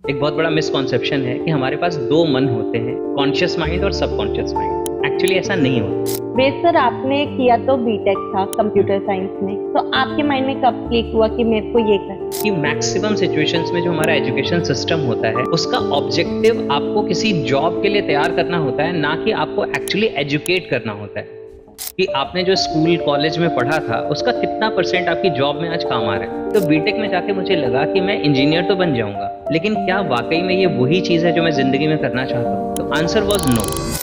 एक बहुत बड़ा मिसकॉन्सेप्शन है कि हमारे पास दो मन होते हैं, कॉन्शियस माइंड और सबकॉन्शियस माइंड। एक्चुअली ऐसा नहीं होता। वेद सर, आपने किया तो बीटेक था कंप्यूटर साइंस में, तो आपके माइंड में कब क्लिक हुआ कि मेरे को ये करना है? कि मैक्सिमम सिचुएशंस में जो हमारा एजुकेशन सिस्टम होता है उसका ऑब्जेक्टिव आपको किसी जॉब के लिए तैयार करना होता है, ना कि आपको एक्चुअली एजुकेट करना होता है कि आपने जो स्कूल कॉलेज में पढ़ा था उसका कितना परसेंट आपकी जॉब में आज काम आ रहा है। तो बीटेक में जाके मुझे लगा कि मैं इंजीनियर तो बन जाऊंगा, लेकिन क्या वाकई में ये वही चीज़ है जो मैं ज़िंदगी में करना चाहता हूँ? तो आंसर वॉज नो।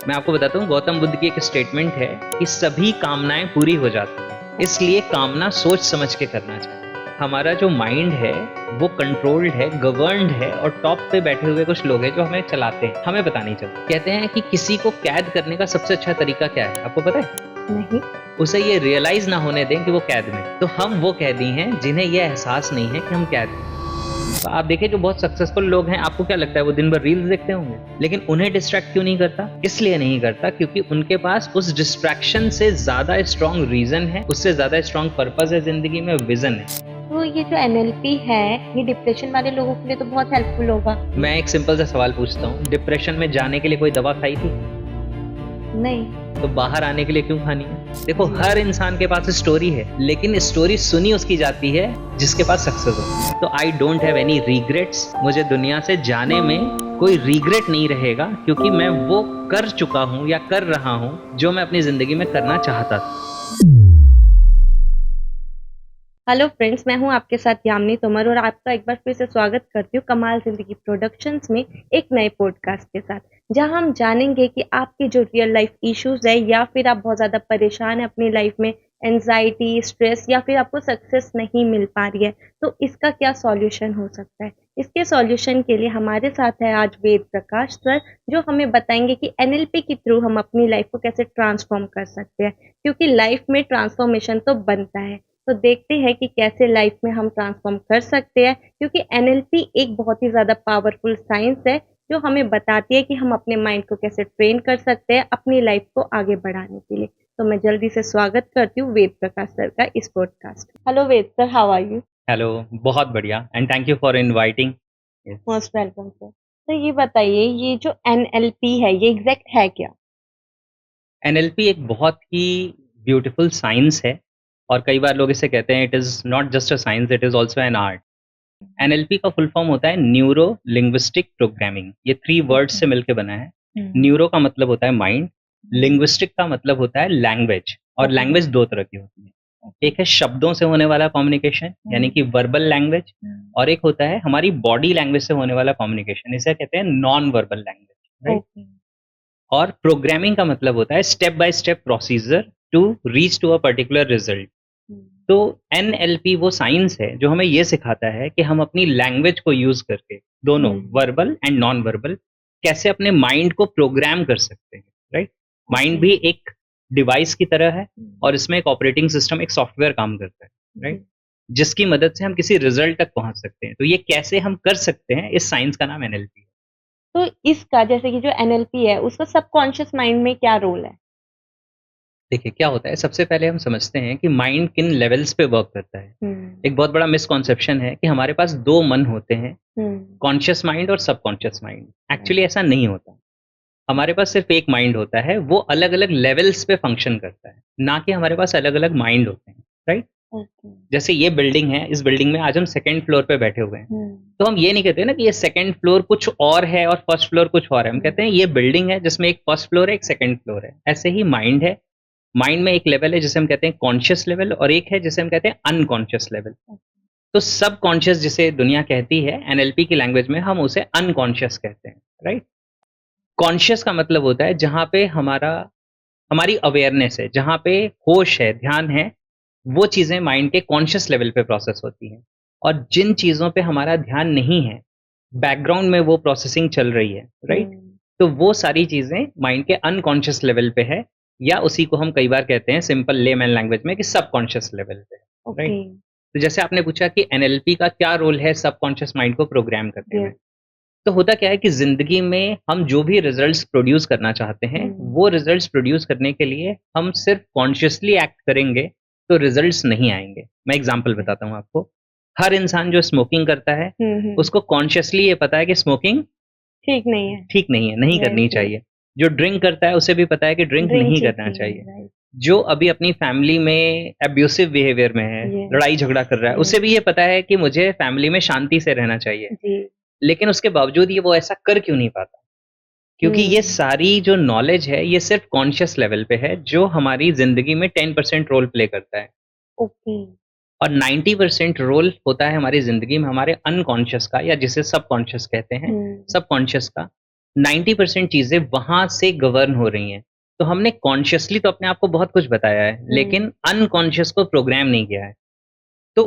मैं आपको बताता हूँ, गौतम बुद्ध की एक स्टेटमेंट है कि सभी कामनाएं पूरी हो जाती हैं, इसलिए कामना सोच समझ के करना चाहिए। हमारा जो माइंड है वो कंट्रोल्ड है, गवर्नड है, और टॉप पे बैठे हुए कुछ लोग हैं जो हमें चलाते हैं, हमें पता नहीं चलता। कहते हैं कि किसी को कैद करने का सबसे अच्छा तरीका क्या है, आपको पता है? नहीं। उसे ये रियलाइज ना होने दें कि वो कैद में। तो हम वो कैदी हैं जिन्हें ये एहसास नहीं है कि हम कैद हैं। तो आप देखिए, जो बहुत सक्सेसफुल लोग हैं, आपको क्या लगता है वो दिन भर रील्स देखते होंगे? लेकिन उन्हें डिस्ट्रैक्ट क्यों नहीं करता? इसलिए नहीं करता क्योंकि उनके पास उस डिस्ट्रैक्शन से ज्यादा स्ट्रॉन्ग रीजन है, उससे ज्यादा स्ट्रॉन्ग पर्पस है जिंदगी में, विजन है। तो ये जो एनएलपी है, ये डिप्रेशन वाले लोगों के लिए तो बहुत हेल्पफुल होगा। मैं एक सिंपल सा सवाल पूछता हूँ, डिप्रेशन में जाने के लिए कोई दवा खाई थी? नहीं। तो बाहर आने के लिए क्यों खानी है? देखो, हर इंसान के पास स्टोरी है, लेकिन स्टोरी सुनी उसकी जाती है जिसके पास सक्सेस हो। तो I don't have any regrets. मुझे दुनिया से जाने में कोई रिग्रेट नहीं रहेगा, क्योंकि मैं वो कर चुका हूँ या कर रहा हूँ जो मैं अपनी जिंदगी में करना चाहता था। हेलो फ्रेंड्स, मैं हूं आपके साथ यामिनी तोमर और आपका एक बार फिर से स्वागत करती हूँ कमाल जिंदगी प्रोडक्शंस में एक नए पॉडकास्ट के साथ, जहां हम जानेंगे कि आपकी जो रियल लाइफ इश्यूज है या फिर आप बहुत ज़्यादा परेशान हैं अपनी लाइफ में, एंजाइटी, स्ट्रेस, या फिर आपको सक्सेस नहीं मिल पा रही है, तो इसका क्या सॉल्यूशन हो सकता है। इसके सॉल्यूशन के लिए हमारे साथ है आज वेद प्रकाश सर, जो हमें बताएंगे कि एनएलपी के थ्रू हम अपनी लाइफ को कैसे ट्रांसफॉर्म कर सकते हैं, क्योंकि लाइफ में ट्रांसफॉर्मेशन तो बनता है। तो देखते हैं कि कैसे लाइफ में हम ट्रांसफॉर्म कर सकते हैं, क्योंकि एनएलपी एक बहुत ही ज़्यादा पावरफुल साइंस है जो हमें बताती है कि हम अपने माइंड को कैसे ट्रेन कर सकते हैं अपनी लाइफ को आगे बढ़ाने के लिए। तो मैं जल्दी से स्वागत करती हूँ वेद प्रकाश सर का इस podcast. Hello Ved sir, how are you? Hello, बहुत बढ़िया, and thank you for inviting. Most welcome sir. तो ये बताइए, ये जो एनएलपी है ये एग्जैक्ट है क्या? एनएलपी एक बहुत ही ब्यूटीफुल साइंस है, और कई बार लोग इसे कहते हैं it is not just a science, it is also an art. NLP का फुल फॉर्म होता है न्यूरो लिंग्विस्टिक प्रोग्रामिंग। ये 3 वर्ड्स से मिलके बना है। न्यूरो का मतलब होता है माइंड, लिंग्विस्टिक का मतलब होता है लैंग्वेज, और लैंग्वेज 2 तरह की होती है। एक है शब्दों से होने वाला कम्युनिकेशन, यानी कि वर्बल लैंग्वेज, और एक होता है हमारी बॉडी लैंग्वेज से होने वाला कम्युनिकेशन, इसे कहते हैं नॉन वर्बल लैंग्वेज, राइट? और प्रोग्रामिंग का मतलब होता है step by step procedure to reach to a particular result. तो एनएलपी वो साइंस है जो हमें ये सिखाता है कि हम अपनी लैंग्वेज को यूज करके, दोनों वर्बल एंड नॉन वर्बल, कैसे अपने माइंड को प्रोग्राम कर सकते हैं, राइट? माइंड भी एक डिवाइस की तरह है, और इसमें एक ऑपरेटिंग सिस्टम, एक सॉफ्टवेयर काम करता है, राइट? जिसकी मदद से हम किसी रिजल्ट तक पहुंच सकते हैं। तो ये कैसे हम कर सकते हैं, इस साइंस का नाम एनएलपी है। तो इसका, जैसे कि जो एनएलपी है, उसका सबकॉन्शियस माइंड में क्या रोल है? देखिए, क्या होता है, सबसे पहले हम समझते हैं कि माइंड किन लेवल्स पे वर्क करता है। एक बहुत बड़ा मिसकॉन्सेप्शन है कि हमारे पास दो मन होते हैं, कॉन्शियस माइंड और सबकॉन्शियस माइंड। एक्चुअली ऐसा नहीं होता। हमारे पास सिर्फ एक माइंड होता है, वो अलग अलग लेवल्स पे फंक्शन करता है, ना कि हमारे पास अलग अलग माइंड होते हैं, राइट? जैसे ये बिल्डिंग है, इस बिल्डिंग में आज हम सेकंड फ्लोर पे बैठे हुए हैं, तो हम ये नहीं कहते ना कि ये सेकंड फ्लोर कुछ और है और फर्स्ट फ्लोर कुछ और है। हम कहते हैं ये बिल्डिंग है जिसमें एक फर्स्ट फ्लोर है, एक सेकंड फ्लोर है। ऐसे ही माइंड है। माइंड में एक लेवल है जिसे हम कहते हैं कॉन्शियस लेवल, और एक है जिसे हम कहते हैं अनकॉन्शियस लेवल। तो सब कॉन्शियस जिसे दुनिया कहती है, एनएलपी की लैंग्वेज में हम उसे अनकॉन्शियस कहते हैं, राइट? कॉन्शियस का मतलब होता है जहां पे हमारी अवेयरनेस है, जहां पे होश है, ध्यान है, वो चीजें माइंड के कॉन्शियस लेवल पे प्रोसेस होती हैं। और जिन चीजों पे हमारा ध्यान नहीं है, बैकग्राउंड में वो प्रोसेसिंग चल रही है, राइट? तो वो सारी चीजें माइंड के अनकॉन्शियस लेवल पे है, या उसी को हम कई बार कहते हैं सिंपल लेमैन लैंग्वेज में कि सबकॉन्शियस लेवल पे, राइट? तो जैसे आपने पूछा कि एनएलपी का क्या रोल है सबकॉन्शियस माइंड को प्रोग्राम करने में, तो होता क्या है कि जिंदगी में हम जो भी रिजल्ट्स प्रोड्यूस करना चाहते हैं, वो रिजल्ट्स प्रोड्यूस करने के लिए हम सिर्फ कॉन्शियसली एक्ट करेंगे तो रिजल्ट्स नहीं आएंगे। मैं एग्जांपल बताता हूँ आपको। हर इंसान जो स्मोकिंग करता है उसको कॉन्शियसली ये पता है कि स्मोकिंग ठीक नहीं है, नहीं करनी चाहिए। जो ड्रिंक करता है उसे भी पता है कि ड्रिंक नहीं करना चाहिए। जो अभी अपनी फैमिली में एब्यूसिव बिहेवियर में है, लड़ाई झगड़ा कर रहा है, उसे भी ये पता है कि मुझे फैमिली में शांति से रहना चाहिए। लेकिन उसके बावजूद ये वो ऐसा कर क्यों नहीं पाता? क्योंकि ये सारी जो नॉलेज है ये सिर्फ कॉन्शियस लेवल पे है, जो हमारी जिंदगी में 10% रोल प्ले करता है। ओके। और 90% रोल होता है हमारी जिंदगी में हमारे अनकॉन्शियस का, या जिसे सबकॉन्शियस कहते हैं, सबकॉन्शियस का। 90% चीजें वहां से गवर्न हो रही हैं। तो हमने कॉन्शियसली तो अपने आप को बहुत कुछ बताया है, लेकिन अनकॉन्शियस को प्रोग्राम नहीं किया है। तो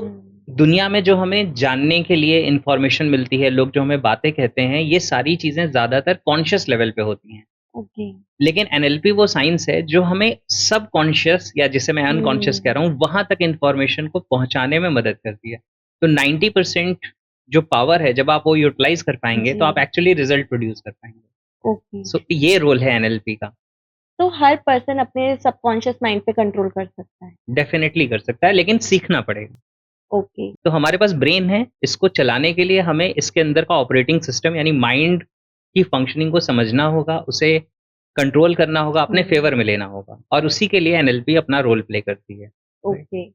दुनिया में जो हमें जानने के लिए इंफॉर्मेशन मिलती है, लोग जो हमें बातें कहते हैं, ये सारी चीजें ज्यादातर कॉन्शियस लेवल पे होती हैं। लेकिन एनएलपी वो साइंस है जो हमें सबकॉन्शियस, या जिसे मैं अनकॉन्शियस कह रहा हूँ, वहां तक इंफॉर्मेशन को पहुंचाने में मदद करती है। तो 90% जो पावर है, जब आप वो यूटिलाइज कर पाएंगे तो आप एक्चुअली रिजल्ट प्रोड्यूस कर पाएंगे। सो ये रोल है एनएलपी का। तो हर पर्सन अपने सबकॉन्शियस माइंड पे कंट्रोल कर सकता है? डेफिनेटली कर सकता है, लेकिन सीखना पड़ेगा। ओके। तो हमारे पास ब्रेन है, इसको चलाने के लिए हमें इसके अंदर का ऑपरेटिंग सिस्टम यानी माइंड की फंक्शनिंग को समझना होगा, उसे कंट्रोल करना होगा, अपने फेवर में लेना होगा, और उसी के लिए एनएलपी अपना रोल प्ले करती है। ओके।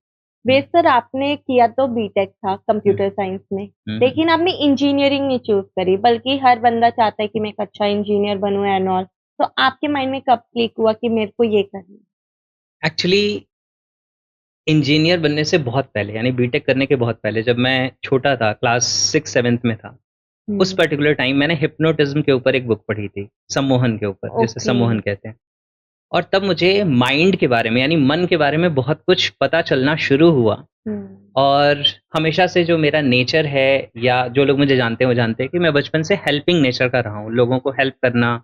वेद सर, आपने किया तो बीटेक था कंप्यूटर साइंस में, लेकिन आपने इंजीनियरिंग नहीं चूज करी, बल्कि हर बंदा चाहता है कि मैं एक अच्छा इंजीनियर बनूं एंड ऑल। तो आपके माइंड में कब क्लिक हुआ कि मेरे को ये करना है? एक्चुअली इंजीनियर बनने से बहुत पहले, यानी बीटेक करने के बहुत पहले, जब मैं छोटा था, क्लास 6-7 में था, उस पर्टिकुलर टाइम मैंने हिप्नोटिज्म के ऊपर एक बुक पढ़ी थी, सम्मोहन के ऊपर, जिसे सम्मोहन कहते हैं। और तब मुझे माइंड के बारे में, यानी मन के बारे में बहुत कुछ पता चलना शुरू हुआ। और हमेशा से जो मेरा नेचर है, या जो लोग मुझे जानते हैं वो जानते हैं कि मैं बचपन से हेल्पिंग नेचर का रहा हूँ। लोगों को हेल्प करना,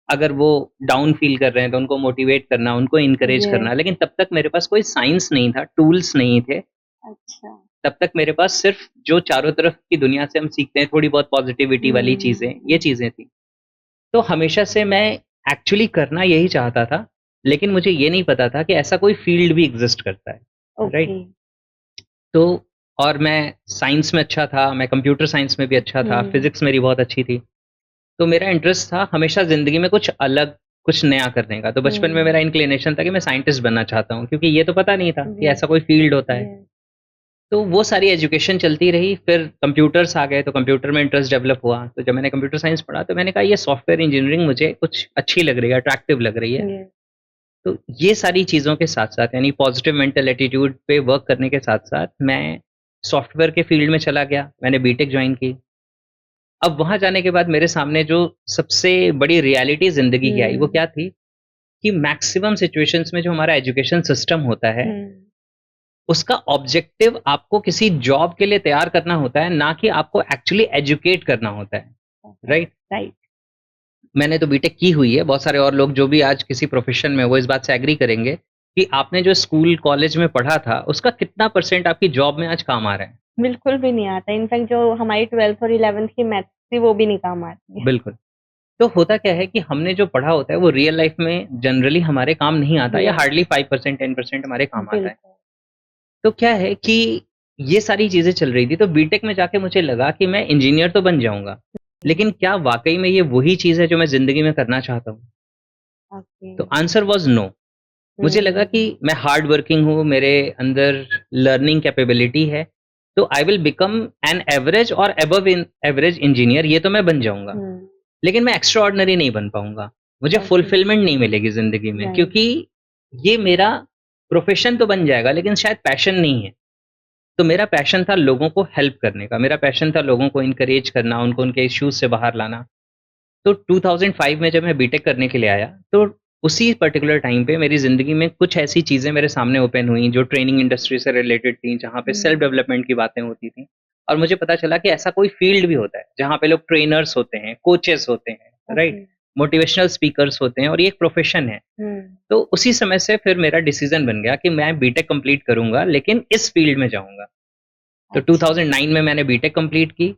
अगर वो डाउन फील कर रहे हैं तो उनको मोटिवेट करना, उनको इनकरेज करना। लेकिन तब तक मेरे पास कोई साइंस नहीं था, टूल्स नहीं थे। अच्छा। तब तक मेरे पास सिर्फ जो चारों तरफ की दुनिया से हम सीखते हैं, थोड़ी बहुत पॉजिटिविटी वाली चीजें, ये चीजें थी। तो हमेशा से मैं एक्चुअली करना यही चाहता था, लेकिन मुझे ये नहीं पता था कि ऐसा कोई फील्ड भी एग्जिस्ट करता है, राइट? तो और मैं साइंस में अच्छा था, मैं कंप्यूटर साइंस में भी अच्छा था, फिजिक्स मेरी बहुत अच्छी थी। तो मेरा इंटरेस्ट था हमेशा जिंदगी में कुछ अलग, कुछ नया करने का। तो बचपन में मेरा इंक्लिनेशन था कि मैं साइंटिस्ट बनना चाहता हूँ, क्योंकि ये तो पता नहीं था कि ऐसा कोई फील्ड होता है। तो वो सारी एजुकेशन चलती रही, फिर कंप्यूटर्स आ गए, तो कंप्यूटर में इंटरेस्ट डेवलप हुआ। तो जब मैंने कंप्यूटर साइंस पढ़ा तो मैंने कहा ये सॉफ्टवेयर इंजीनियरिंग मुझे कुछ अच्छी लग रही है, अट्रैक्टिव लग रही है। तो ये सारी चीज़ों के साथ साथ, यानी पॉजिटिव मेंटल एटीट्यूड पे वर्क करने के साथ साथ, मैं सॉफ्टवेयर के फील्ड में चला गया। मैंने बीटेक ज्वाइन की। अब वहाँ जाने के बाद मेरे सामने जो सबसे बड़ी रियलिटी ज़िंदगी की आई, वो क्या थी कि मैक्सिमम सिचुएशंस में जो हमारा एजुकेशन सिस्टम होता है, उसका ऑब्जेक्टिव आपको किसी जॉब के लिए तैयार करना होता है, ना कि आपको एक्चुअली एजुकेट करना होता है, राइट? राइट। मैंने तो बीटेक की हुई है, बहुत सारे और लोग जो भी आज किसी प्रोफेशन में, वो इस बात से एग्री करेंगे कि आपने जो स्कूल कॉलेज में पढ़ा था, उसका कितना परसेंट आपकी जॉब में आज काम आ रहा है? बिल्कुल भी नहीं आता। इनफैक्ट जो हमारी 12th और 11th की मैथ्स थी, वो भी नहीं काम आती है। बिल्कुल। तो होता क्या है कि हमने जो पढ़ा होता है वो रियल लाइफ में जनरली हमारे काम नहीं आता, या हार्डली 5% 10% हमारे काम आता है। तो क्या है कि ये सारी चीजें चल रही थी। तो बीटेक में जाके मुझे लगा कि मैं इंजीनियर तो बन जाऊंगा, लेकिन क्या वाकई में ये वही चीज है जो मैं जिंदगी में करना चाहता हूँ? तो आंसर वाज नो। मुझे लगा कि मैं हार्ड वर्किंग हूँ, मेरे अंदर लर्निंग कैपेबिलिटी है, तो I will become an average और अबव एवरेज इंजीनियर, ये तो मैं बन जाऊंगा। लेकिन मैं एक्स्ट्रा ऑर्डिनरी नहीं बन पाऊंगा, मुझे फुलफिलमेंट नहीं मिलेगी जिंदगी में, क्योंकि ये मेरा प्रोफेशन तो बन जाएगा लेकिन शायद पैशन नहीं है। तो मेरा पैशन था लोगों को हेल्प करने का, मेरा पैशन था लोगों को इनकरेज करना, उनको उनके इश्यूज से बाहर लाना। तो 2005 में जब मैं बीटेक करने के लिए आया, तो उसी पर्टिकुलर टाइम पे मेरी ज़िंदगी में कुछ ऐसी चीज़ें मेरे सामने ओपन हुई जो ट्रेनिंग इंडस्ट्री से रिलेटेड थी, जहाँ पे सेल्फ डेवलपमेंट की बातें होती थी। और मुझे पता चला कि ऐसा कोई फील्ड भी होता है जहाँ पे लोग ट्रेनर्स होते हैं, कोचेस होते हैं, राइट? मोटिवेशनल स्पीकर्स होते हैं, और ये एक प्रोफेशन है। तो उसी समय से फिर मेरा डिसीजन बन गया कि मैं बीटेक कंप्लीट करूंगा, लेकिन इस फील्ड में जाऊंगा। तो 2009 में मैंने बीटेक कंप्लीट की।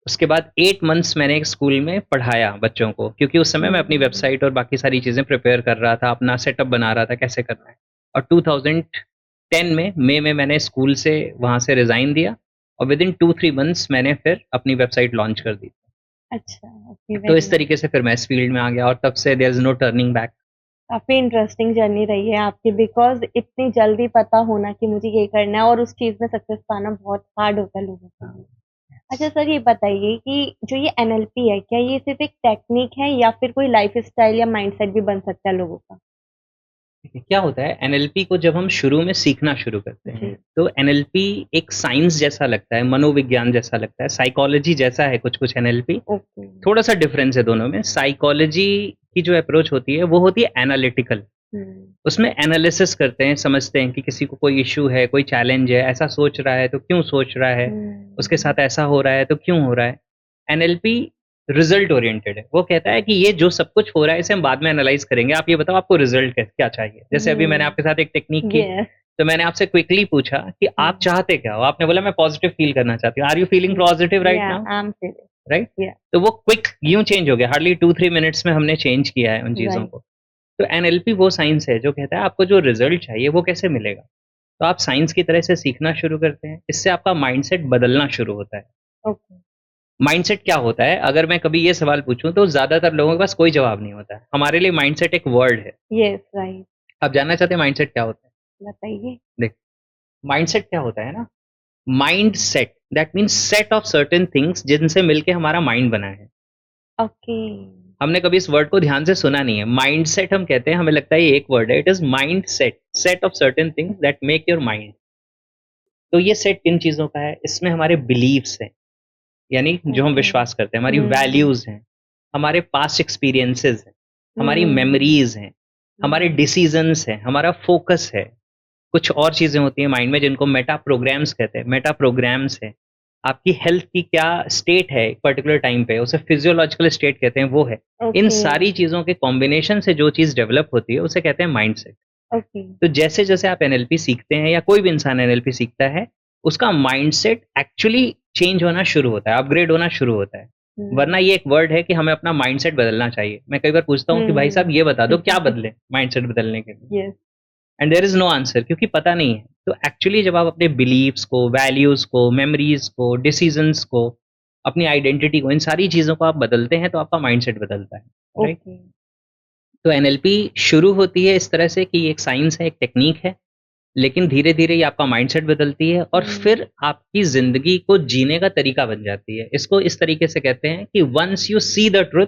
उसके बाद 8 मंथ्स मैंने एक स्कूल में पढ़ाया बच्चों को, क्योंकि उस समय मैं अपनी वेबसाइट और बाकी सारी चीज़ें प्रिपेयर कर रहा था, अपना सेटअप बना रहा था कैसे करना है। और 2010 में मई में मैंने स्कूल से वहाँ से रिज़ाइन दिया और विद इन 2-3 मंथ्स मैंने फिर अपनी वेबसाइट लॉन्च कर दी। अच्छा, ओके, तो वेरी इस तरीके से फिर मैं इस फील्ड में आ गया और तब से there is no turning back. काफ़ी इंटरेस्टिंग जर्नी रही है आपकी बिकॉज़ इतनी जल्दी पता होना कि मुझे ये करना है और उस चीज़ में सक्सेस पाना बहुत हार्ड होता है लोगों के लिए। अच्छा सर ये बताइए कि जो ये एनएलपी है, क्या ये सिर्फ़ एक टेक्निक है या फिर कोई लाइफ़स्टाइल या माइंडसेट भी बन सकता है लोगों का? देखिए, क्या होता है एनएलपी को जब हम शुरू में सीखना शुरू करते जी, हैं, तो एनएलपी एक साइंस जैसा लगता है, मनोविज्ञान जैसा लगता है, साइकोलॉजी जैसा है कुछ-कुछ एनएलपी। ओके। थोड़ा-सा डिफरेंस है दोनों में। साइकोलॉजी की जो अप्रोच होती है, वो होती है एनालिटिकल। हुँ, उसमें एनालिसिस करते हैं, समझते हैं कि किसी को कोई इश्यू है, कोई चैलेंज है, ऐसा सोच रहा है तो क्यों सोच रहा है? उसके हुँ, साथ ऐसा हो रहा है तो क्यों हो रहा है? एनएलपी रिज़ल्ट ओरिएंटेड है। वो कहता है कि ये जो सब कुछ हो रहा है इसे हम बाद में एनालाइज़ करेंगे। आप ये बताओ आपको रिज़ल्ट क्या चाहिए? जैसे अभी मैंने हुँ, आपके साथ एक टेक्नीक की, येस, तो मैंने आपसे क्विकली पूछा कि हुँ, आप चाहते क्या हो? आपने बोला मैं पॉज़िटिव फ़ील करना चाहती हूँ। Are you feeling hmm, positive right या now? I am serious, right? या तो वो क्विक यूँ चेंज हो गया। हार्डली 2-3 मिनट्स में हमने चेंज किया है उन चीज़ों राइट, को। तो एनएलपी वो साइंस है जो कहता है आपको जो रिज़ल्ट चाहिए वो कैसे मिलेगा? तो आप साइंस की तरह से सीखना शुरू करते हैं, इससे आपका माइंडसेट बदलना शुरू होता है। ओके, माइंडसेट क्या होता है? अगर मैं कभी ये सवाल पूछूँ तो ज़्यादातर लोगों के पास कोई जवाब नहीं होता है। हमारे लिए माइंडसेट एक वर्ड है। येस, राइट, आप जानना चाहते हैं माइंडसेट क्या होता है? बताइए? देख माइंडसेट क्या होता है ना, mindset that means set of certain things जिनसे मिलके हमारा माइंड बना है। ओके, हमने कभी इस वर्ड को ध्यान से सुना नहीं है। माइंडसेट हम कहते हैं, हमें लगता है ये एक वर्ड है। It is mindset, set of certain things that make your mind. तो ये सेट किन चीज़ों का है? इसमें हमारे बिलीव्स हैं, यानी जो हम ओके, विश्वास करते हैं, हमारी हुँ, वैल्यूज़ हैं, हमारे पास्ट एक्सपीरियंसेस हैं, हमारी हुँ, मेमोरीज़ हैं, हमारे हुँ, डिसीज़न्स हैं, हमारा फ़ोकस है। कुछ और चीज़ें होती हैं माइंड में जिनको मेटा प्रोग्राम्स कहते हैं, मेटा प्रोग्राम्स हैं। आपकी हेल्थ की क्या स्टेट है एक पर्टिकुलर टाइम पे, उसे फिज़ियोलॉजिकल स्टेट कहते हैं, वो है। इन ओके, सारी चीज़ों के कॉम्बिनेशन से जो चीज़ डेवलप होती है, उसे कहते हैं माइंडसेट। ओके, तो जैसे-जैसे आप एनएलपी सीखते हैं या कोई भी इंसान एनएलपी सीखता है, उसका माइंडसेट एक्चुअली चेंज होना शुरू होता है, अपग्रेड होना शुरू होता है। वरना हुँ, ये एक वर्ड है कि हमें अपना माइंडसेट बदलना चाहिए। मैं कई बार पूछता हूँ कि भाई साहब हुँ, ये बता दो क्या बदलें माइंडसेट बदलने के लिए? Yes, and there is no answer क्योंकि पता नहीं है। तो एक्चुअली जब आप अपने बिलीव्स को, वैल्यूज़ को, मेमोरीज़ को, डिसीज़न्स को, अपनी आइडेंटिटी को, इन सारी चीज़ों को आप बदलते हैं तो आपका माइंडसेट बदलता है, राइट? ओके, तो एनएलपी शुरू होती है इस तरह से कि ये एक साइंस है, एक टेक्नीक है, लेकिन धीरे-धीरे ये आपका माइंडसेट बदलती है और हुँ, फिर आपकी ज़िंदगी को जीने का तरीका बन जाती है। इसको इस तरीके से कहते हैं कि once you see the truth,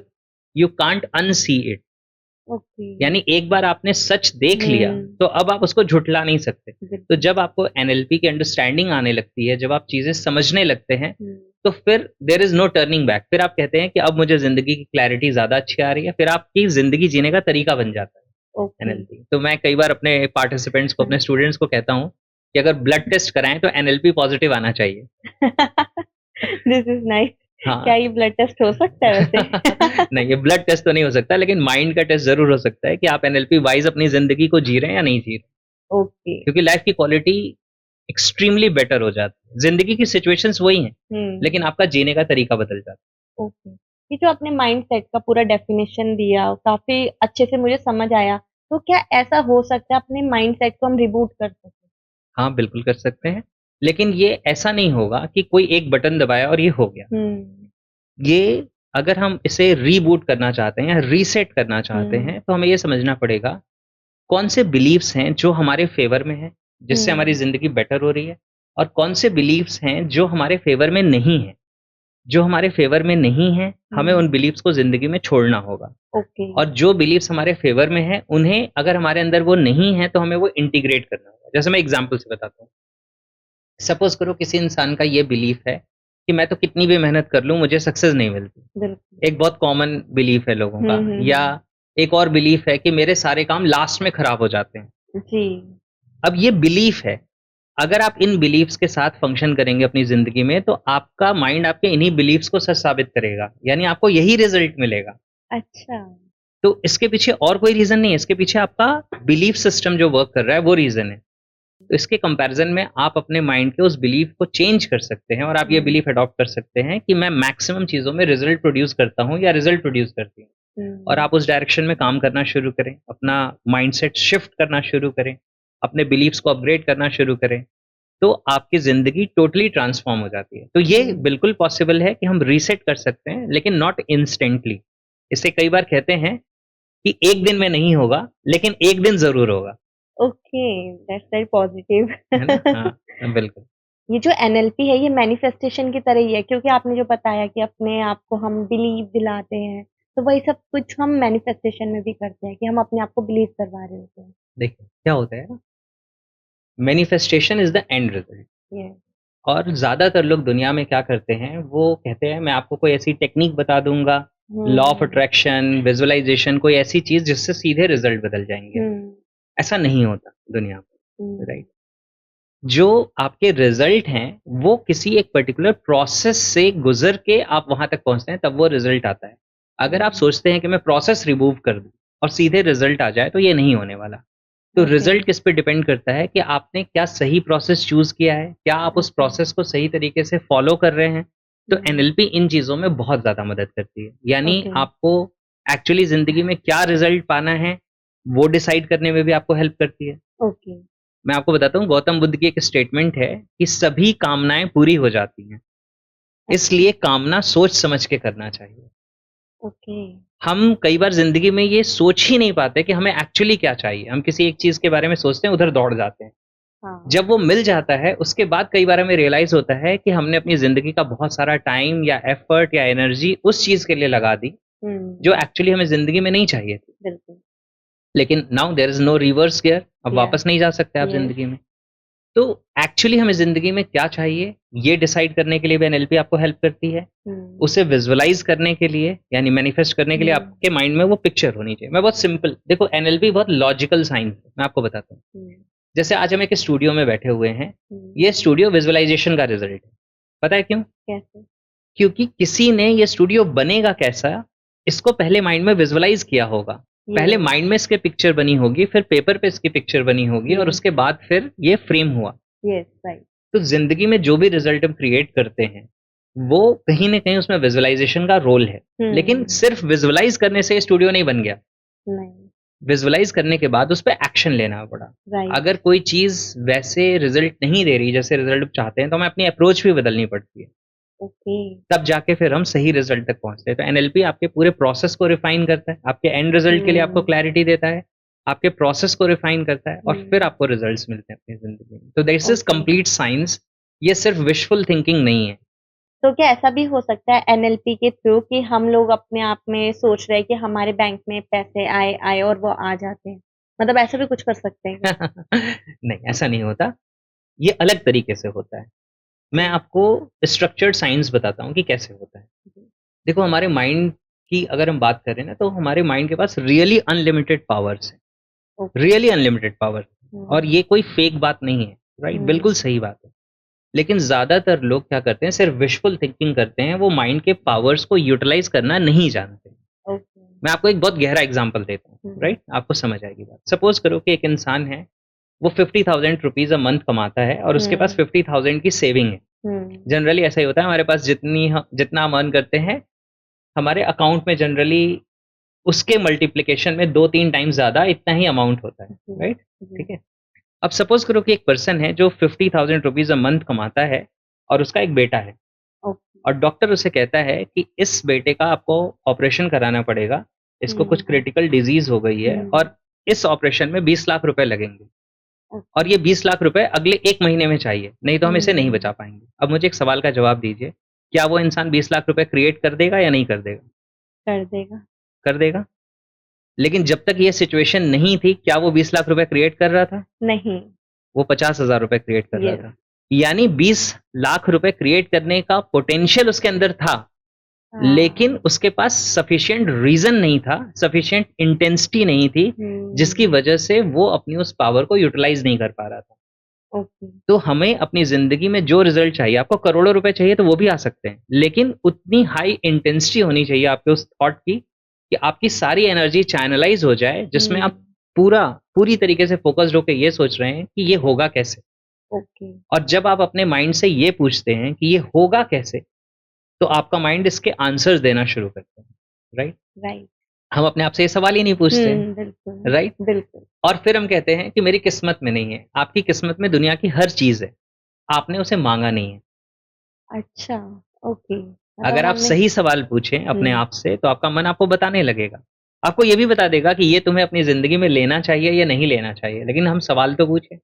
you can't unsee it. Okay, यानी एक बार आपने सच देख लिया, हुँ, तो अब आप उसको झुठला नहीं सकते। तो बिल्कुल, जब आपको एनएलपी की अंडरस्टैंडिंग आने लगती है, जब आप चीज़ें समझने लगते हैं, हुँ, तो फिर there is no turning back. फिर आप कहते हैं कि अब मुझे ज़िंदगी की क्लैरिटी ज़्यादा अच्छी आ रही है, फिर आपकी ज़िंदगी जीने का तरीका बन जाता है ओके, एनएलपी। तो मैं कई बार अपने पार्टिसिपेंट्स को, अपने स्टूडेंट्स को कहता हूँ कि अगर ब्लड टेस्ट कराएँ तो एनएलपी पॉज़िटिव आना चाहिए। This is nice. क्या हाँ। ये ब्लड टेस्ट हो सकता है वैसे? नहीं, ये ब्लड टेस्ट तो नहीं हो सकता, लेकिन माइंड का टेस्ट ज़रूर हो सकता है कि आप एनएलपी वाइज़ अपनी ज़िंदगी को जी रहे हैं या नहीं जी रहे। ओके, क्योंकि लाइफ़ की क्वालिटी एक्सट्रीमली बेटर हो जाती है। ज़िंदगी की सिचुएशंस वही हैं, लेकिन हुँ, आपका जीने का तरीका बदल जाता है। ओके। ये जो आपने माइंडसेट का पूरा डेफिनिशन दिया, काफ़ी अच्छे से मुझे समझ आया। तो क्या ऐसा हो सकता है अपने माइंडसेट को हम रिबूट कर सकें? हाँ, बिल्कुल कर सकते हैं, लेकिन ये ऐसा नहीं होगा कि कोई एक बटन दबाया और ये हो गया। हुँ, ये अगर हम इसे रीबूट करना चाहते हैं या रीसेट करना चाहते हुँ, हैं, तो हमें ये समझना पड़ेगा, कौन से बिलीफ्स हैं जो हमारे फ़ेवर में हैं, जिससे हमारी हुँ, ज़िंदगी बेटर हो रही है और कौन से बिलीफ्स हैं जो हमारे फ़ेवर में नहीं हैं। जो हमारे फ़ेवर में नहीं हैं, हमें उन हुँ, बिलीफ्स को ज़िंदगी में छोड़ना होगा ओके, और जो बिलीफ्स हमारे फ़ेवर में हैं, उन्हें अगर हमारे अंदर वो नहीं है, तो हमें वो इंटीग्रेट करना होगा। जैसे मैं एग्ज़ाम्पल से बताता हूँ। सपोज़ करो किसी इंसान का ये बिलीफ है कि मैं तो कितनी भी मेहनत कर लूँ, मुझे सक्सेस नहीं मिलती। बिल्कुल। एक बहुत कॉमन बिलीफ है लोगों हुँ, का, हुँ, या हुँ। एक और बिलीफ है कि मेरे सारे काम लास्ट में खराब हो जाते हैं। जी, अब ये बिलीफ है, अगर आप इन बिलीफ्स के साथ फंक्शन करेंगे अपनी ज़िंदगी में, तो आपका माइंड आपके इन्हीं बिलीफ्स को सच साबित करेगा, यानी आपको यही रिज़ल्ट मिलेगा। अच्छा, तो इसके पीछे और कोई रीज़न नहीं है, इसके पीछे आपका बिलीफ सिस्टम जो वर्क कर रहा है, वो रीज़न है। तो इसके कंपैरिज़न में आप अपने माइंड के उस बिलीफ को चेंज कर सकते हैं और आप ये हुँ, बिलीफ अडॉप्ट कर सकते हैं कि मैं मैक्सिमम चीज़ों में रिज़ल्ट प्रोड्यूस करता हूँ या रिज़ल्ट प्रोड्यूस करती हूँ। और हुँ, आप उस डायरेक्शन में काम करना शुरू करें, अपना माइंडसेट शिफ्ट करना शुरू करें, अपने बिलीफ्स को अपग्रेड करना शुरू करें। तो आपकी ज़िंदगी टोटली ट्रांसफ़ॉर्म हो जाती है। तो ये बिल्कुल पॉसिबल है कि हम रीसेट कर सकते हैं, लेकिन नॉट इंस्टेंटली। इसे कई बार कहते हैं कि एक दिन में नहीं होगा, लेकिन एक दिन ज़रूर होगा। Okay, that's very positive. है ना? हाँ, बिल्कुल। ये जो एनएलपी है ये मैनिफेस्टेशन की तरह ही है क्योंकि आपने जो बताया कि अपने आप को हम बिलीव दिलाते हैं, तो वही सब कुछ हम मैनिफेस्टेशन में भी करते हैं कि हम अपने आप को बिलीव करवा रहे होते हैं। देखिए, क्या होता है ना, manifestation is the end result. Yes. और ज़्यादातर लोग दुनिया में क्या करते हैं, वो कहते हैं मैं आपको कोई ऐसी टेक्नीक बता दूँगा, law of hmm, attraction, visualisation, कोई ऐसी चीज़ जिससे सीधे रिज़ल्ट बदल जाएँगे। हुँ, ऐसा नहीं होता दुनिया में, हुँ, राइट? जो आपके रिज़ल्ट हैं, वो किसी एक पर्टिकुलर प्रोसेस से गुज़र के आप वहाँ तक पहुँचते हैं, तब वो रिज़ल्ट आता है। अगर आप हुँ, सोचते हैं कि मैं प्रोसेस रिमूव कर दूँ और सीधे रिज़ल्ट आ जाए, तो ये नहीं होने वाला। तो ओके, रिज़ल्ट किस पे डिपेंड करता है कि आपने क्या सही प्रोसेस चूज़ किया है, क्या आप उस ओके, प्रोसेस को सही तरीके से फ़ॉलो कर रहे हैं। तो हुँ, एनएलपी इन चीज़ों में बहुत ज़्यादा मदद करती है। यानी ओके, आपको एक्चुअली ज़िंदगी में क्या रिज़ल्ट पाना है, वो डिसाइड करने में भी आपको हेल्प करती है। ओके, मैं आपको बताता हूँ, गौतम बुद्ध की एक स्टेटमेंट है कि सभी कामनाएँ पूरी हो जाती हैं, अच्छा, इसलिए कामना सोच समझ के करना चाहिए। ओके, हम कई बार ज़िंदगी में ये सोच ही नहीं पाते कि हमें एक्चुअली क्या चाहिए। हम किसी एक चीज़ के बारे में सोचते हैं, उधर दौड़ जाते हैं। हाँ, जब वो मिल जाता है, उसके बाद कई बार हमें रियलाइज़ होता है कि हमने अपनी ज़िंदगी का बहुत सारा टाइम या एफ़र्ट या एनर्जी उस चीज़ के लिए लगा दी, हुँ, जो एक्चुअली हमें ज़िंदगी में नहीं चाहिए थी। बिल्कुल, लेकिन now there is no reverse gear, अब यस, वापस नहीं जा सकते आप यस, ज़िंदगी में। तो एक्चुअली हमें ज़िंदगी में क्या चाहिए, ये डिसाइड करने के लिए भी एनएलपी आपको हेल्प करती है। हुँ, उसे विज़ुअलाइज़ करने के लिए, यानी मैनिफेस्ट करने के लिए हुँ, आपके माइंड में वो पिक्चर होनी चाहिए। मैं बहुत सिंपल, देखो, एनएलपी बहुत लॉजिकल साइंस है, मैं आपको बताता हूँ। हुँ, जैसे आज हम एक स्टूडियो में बैठे हुए हैं, हुँ, ये स्टूडियो विज़ुअलाइज़ेशन का रिज़ल्ट है। पता है क्यों? कैसे? क्योंकि किसी ने ये स्टूडियो बनेगा कैसा, इसको पहले माइंड में विज़ुअलाइज़ किया होगा। पहले यस, माइंड में इसके पिक्चर बनी होगी, फिर पेपर पे इसकी पिक्चर बनी होगी और यस, उसके बाद फिर ये फ्रेम हुआ। यस, राइट, तो ज़िंदगी में जो भी रिज़ल्ट हम क्रिएट करते हैं, वो कहीं न कहीं उसमें विज़ुअलाइज़ेशन का रोल है। लेकिन हुँ, सिर्फ़ विज़ुअलाइज़ करने से स्टूडियो नहीं बन गया। नहीं, विज़ुअलाइज़ करने के बाद उस पे एक्शन लेना पड़ा। राइट, अगर कोई चीज़ वैसे रिज़ल्ट नहीं दे रही जैसे रिज़ल्ट चाहते हैं, तो हमें अपनी अप्रोच भी बदलनी पड़ती है। ओके, तब जाके फिर हम सही रिज़ल्ट तक पहुँचते हैं। तो एनएलपी आपके पूरे प्रोसेस को रिफ़ाइन करता है, आपके एंड रिज़ल्ट के लिए आपको हुँ, क्लैरिटी देता है, आपके प्रोसेस को रिफ़ाइन करता है और फिर हुँ, आपको रिज़ल्ट्स मिलते हैं अपनी ज़िंदगी में। तो this is okay. Complete science, ये सिर्फ़ विशफुल थिंकिंग नहीं है। तो क्या ऐसा भी हो सकता है एनएलपी के थ्रू कि हम लोग अपने आप में सोच रहे हैं कि हमारे बैंक में पैसे आए आए और वो आ जाते हैं? मतलब ऐसा भी कुछ कर सकते हैं क्या? नहीं, ऐसा नहीं होता, ये अलग तरीके से होता है। मैं जी, आपको स्ट्रक्चर्ड साइंस बताता हूँ कि कैसे होता है। जी, देखो, हमारे माइंड की अगर हम बात करें ना, तो हमारे माइंड के पास रियली अनलिमिटेड पावर्स हैं, ओके। Really unlimited power. और हुँ, ये कोई फेक बात नहीं है, राइट? बिल्कुल हुँ, सही बात है। लेकिन ज़्यादातर लोग क्या करते हैं, सिर्फ़ विशफुल थिंकिंग करते हैं, वो माइंड के पावर्स को यूटिलाइज़ करना नहीं जानते। ओके। मैं आपको एक बहुत गहरा एग्ज़ाम्पल देता हूँ, हुँ, राइट? आपको समझ आएगी बात। सपोज़ करो कि एक इंसान है, वो 50,000 रुपीज़ अ मंथ कमाता है और उसके पास हुँ, 50,000 की सेविंग है। हुँ, जनरली ऐसा ही होता है, हमारे पास जितना हम अर्न करते हैं, हमारे अकाउंट में जनरली उसके मल्टीप्लिकेशन में 2-3 टाइम्स ज़्यादा इतना ही अमाउंट होता है, जी, राइट? जी, ठीक है? अब सपोज़ करो कि एक पर्सन है जो 50,000 रुपीज़ अ मंथ कमाता है और उसका एक बेटा है ओके। और डॉक्टर उसे कहता है कि इस बेटे का आपको ऑपरेशन कराना पड़ेगा, इसको कुछ हुँ, क्रिटिकल डिज़ीज़ हो गई है हुँ, और इस ऑपरेशन में 20 लाख रुपए लगेंगे ओके। और ये 20 लाख रुपए अगले 1 महीने में चाहिए, नहीं तो हम इसे नहीं हुँ, बचा पाएँगे। अब मुझे एक सवाल का जवाब दीजिए, क्या वो इंसान 20 लाख रुपए क्रिएट कर देगा या नहीं कर देगा? कर देगा। कर देगा। लेकिन जब तक ये सिचुएशन नहीं थी, क्या वो 20 लाख रुपए क्रिएट कर रहा था? नहीं, वो 50,000 रुपए क्रिएट कर रहा यस। था। यानी 20 लाख रुपए क्रिएट करने का पोटेंशियल उसके अंदर था, लेकिन हाँ, उसके पास सफिशिएंट रीज़न नहीं था, सफिशिएंट इंटेंसिटी नहीं थी, जिसकी हुँ, वजह से वो अपनी उस पावर को यूटिलाइज़ नहीं कर पा रहा था। ओके। तो हमें अपनी ज़िंदगी में जो रिज़ल्ट चाहिए, आपको करोड़ों रुपए चाहिए तो वो भी आ सकते हैं, लेकिन उतनी हाई इंटेंसिटी होनी चाहिए आपके उस थॉट की, कि आपकी सारी एनर्जी चैनलाइज़ हो जाए, जिसमें हुँ, आप पूरी तरीके से फ़ोकस्ड होके ये सोच रहे हैं कि ये होगा कैसे? ओके, और जब आप अपने माइंड से ये पूछते हैं कि ये होगा कैसे? तो आपका माइंड इसके आंसर्स देना शुरू करता है, राइट? राइट। हम अपने आप से ये सवाल ही नहीं पूछते हैं, हुँ, बिल्कुल, राइट? बिल्कुल। और फिर हम कहते हैं कि मेरी किस्मत में नहीं है। आपकी किस्मत में दुनिया की हर चीज़ है। आपने उसे मांगा नहीं है। अच्छा, ओके। अगर मतलब आप हमने सही सवाल पूछें अपने हुँ, आप से तो आपका मन आपको बताने लगेगा। आपको ये भी बता देगा कि ये तुम्हें अपनी ज़िंदगी में लेना चाहिए या नहीं लेना चाहिए, लेकिन हम सवाल तो पूछें।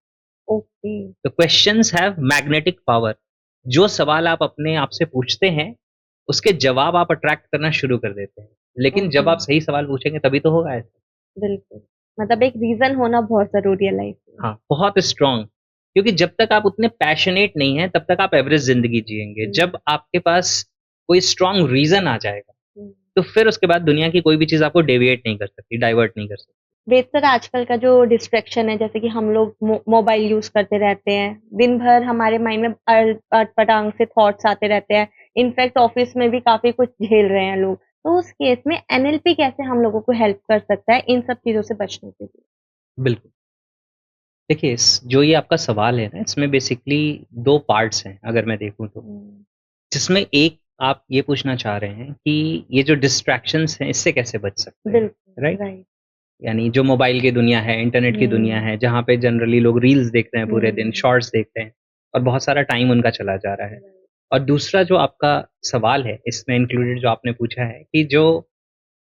ओके, तो क्वेश्चंस हैव मैग्नेटिक पावर। जो सवाल आप अपने आप से पूछते हैं, उसके जवाब आप अट्रैक्ट करना शुरू कर देते हैं। लेकिन ओके, जब आप सही सवाल पूछेंगे तभी तो होगा ऐसा। बिल्कुल। मतलब एक रीज़न होना बहुत ज़रूरी है लाइफ़ में। हाँ, बहुत स्ट्रॉन्ग, क्योंकि जब तक आप उतने पैशनेट नहीं हैं, तब तक आप एवरेज ज़िंदगी जिएँगे। हुँ, जब आपके पास कोई स्ट्रॉन्ग रीज़न आ जाएगा, हुँ। तो फिर उसके बाद दुनिया की कोई भी चीज़ आपको डेविएट नहीं कर सकती, डाइवर्ट नहीं कर सकती। बेहतर आजकल का जो डिस्ट्रैक्शन है जैसे कि हम लोग मोबाइल यूज़ करते रहते हैं। दिन भर हमारे माइंड में अटपटांग से थॉट्स आते रहते हैं। इनफैक्ट ऑफ़िस में भी काफ़ी कुछ झेल रहे हैं लोग। तो उस केस में एनएलपी कैसे हम लोगों को हेल्प कर सकता है इन सब चीज़ों से बचने के लिए? बिल्कुल। देखिए, जो ये आपका सवाल है ना, इसमें बेसिकली 2 पार्ट्स हैं, अगर मैं देखूँ तो। हुँ, जिसमें एक आप ये पूछना चाह रहे हैं कि ये जो डिस्ट्रैक्शंस हैं, इससे कैसे बच सकते हैं, बिल्कुल, राइट? राइट। यानी जो मोबाइल की दुनिया है, इंटरनेट की दुनिया हुँ, है, जहाँ पे जनरली लोग रील्स देख रहे हैं पूरे दिन, हुँ, शॉर्ट्स देख रहे हैं और बहुत सारा टाइम उनका चला जा रहा है। राइट। और दूसरा जो आपका सवाल है, इसमें इंक्लूडेड जो आपने पूछा है कि जो